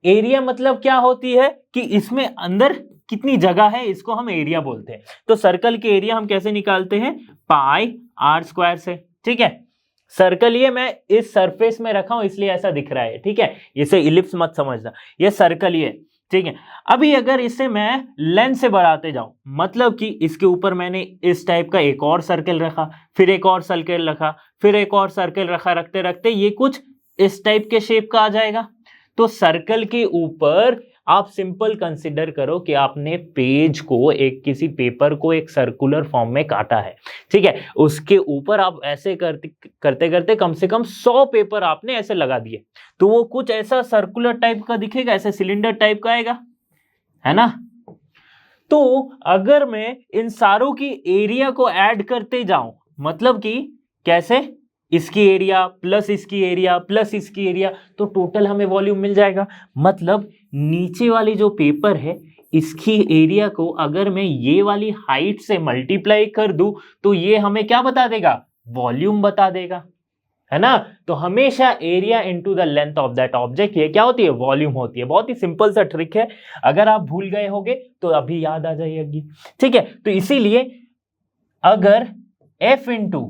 एरिया मतलब क्या होती है कि इसमें अंदर कितनी जगह है, इसको हम एरिया बोलते हैं। तो सर्कल के एरिया हम कैसे निकालते हैं? पाई आर स्क्वायर से, ठीक है। सर्कल ये मैं इस सरफेस में रखा हूं इसलिए ऐसा दिख रहा है, ठीक है, इसे इलिप्स मत समझना, ये सर्कल ये, ठीक है। अभी अगर इसे मैं लेंथ से बढ़ाते जाऊं, मतलब कि इसके ऊपर मैंने इस टाइप का एक और सर्कल रखा, फिर एक और सर्कल रखा, फिर एक और सर्कल रखा, रखते रखते ये कुछ इस टाइप के शेप का आ जाएगा। तो सर्कल के ऊपर आप सिंपल कंसिडर करो कि आपने पेज को, एक किसी पेपर को एक सर्कुलर फॉर्म में काटा है, ठीक है। उसके ऊपर आप ऐसे करते करते कम से कम 100 पेपर आपने ऐसे लगा दिए, तो वो कुछ ऐसा सर्कुलर टाइप का दिखेगा, ऐसे सिलेंडर टाइप का आएगा, है ना। तो अगर मैं इन सारों की एरिया को ऐड करते जाऊं, मतलब कि कैसे, इसकी एरिया प्लस इसकी एरिया प्लस इसकी एरिया, तो टोटल हमें वॉल्यूम मिल जाएगा। मतलब नीचे वाली जो पेपर है इसकी एरिया को अगर मैं ये वाली हाइट से मल्टीप्लाई कर दूं तो ये हमें क्या बता देगा? वॉल्यूम बता देगा, है ना। तो हमेशा area into the length of that object, ये क्या होती है? वॉल्यूम होती है। बहुत ही सिंपल सा ट्रिक है, अगर आप भूल गए होगे तो अभी याद आ जाएगी, ठीक है। तो इसीलिए अगर F इंटू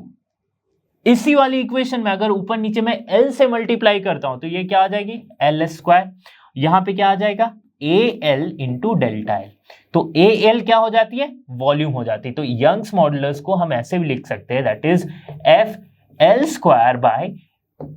इसी वाली इक्वेशन में अगर ऊपर नीचे में L से मल्टीप्लाई करता हूं तो ये क्या आ जाएगी? L square. यहां पे क्या आ जाएगा? AL into delta L. तो AL क्या हो जाती है? वॉल्यूम हो जाती है। तो यंग्स मॉडुलस को हम ऐसे भी लिख सकते हैं, that is FL square by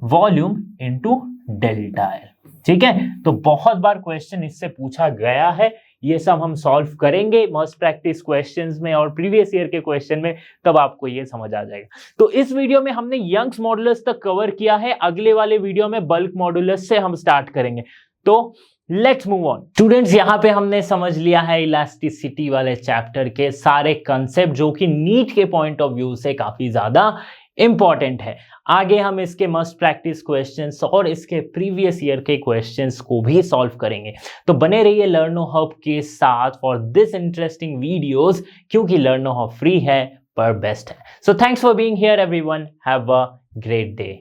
volume into delta L, ठीक है, तो बहुत बार क्वेश्चन इससे पूछा गया है, ये सब हम सॉल्व करेंगे मस्ट प्रैक्टिस क्वेश्चंस में और प्रीवियस ईयर के क्वेश्चन में, तब आपको ये समझ आ जाएगा। तो इस वीडियो में हमने यंग्स मॉडुलस तक कवर किया है, अगले वाले वीडियो में बल्क मॉडुलस से हम स्टार्ट करेंगे। तो लेट्स मूव ऑन। स्टूडेंट्स, यहाँ पे हमने समझ लिया है इलास्टिसिटी वाले चैप्टर के सारे कंसेप्ट, जो कि नीट के पॉइंट ऑफ व्यू से काफी ज्यादा इंपॉर्टेंट है। आगे हम इसके मस्ट प्रैक्टिस क्वेश्चंस और इसके प्रीवियस ईयर के क्वेश्चंस को भी सॉल्व करेंगे। तो बने रहिए लर्नो हब के साथ फॉर दिस इंटरेस्टिंग वीडियोस, क्योंकि लर्नो हब फ्री है पर बेस्ट है। So thanks for being here everyone, have a great day.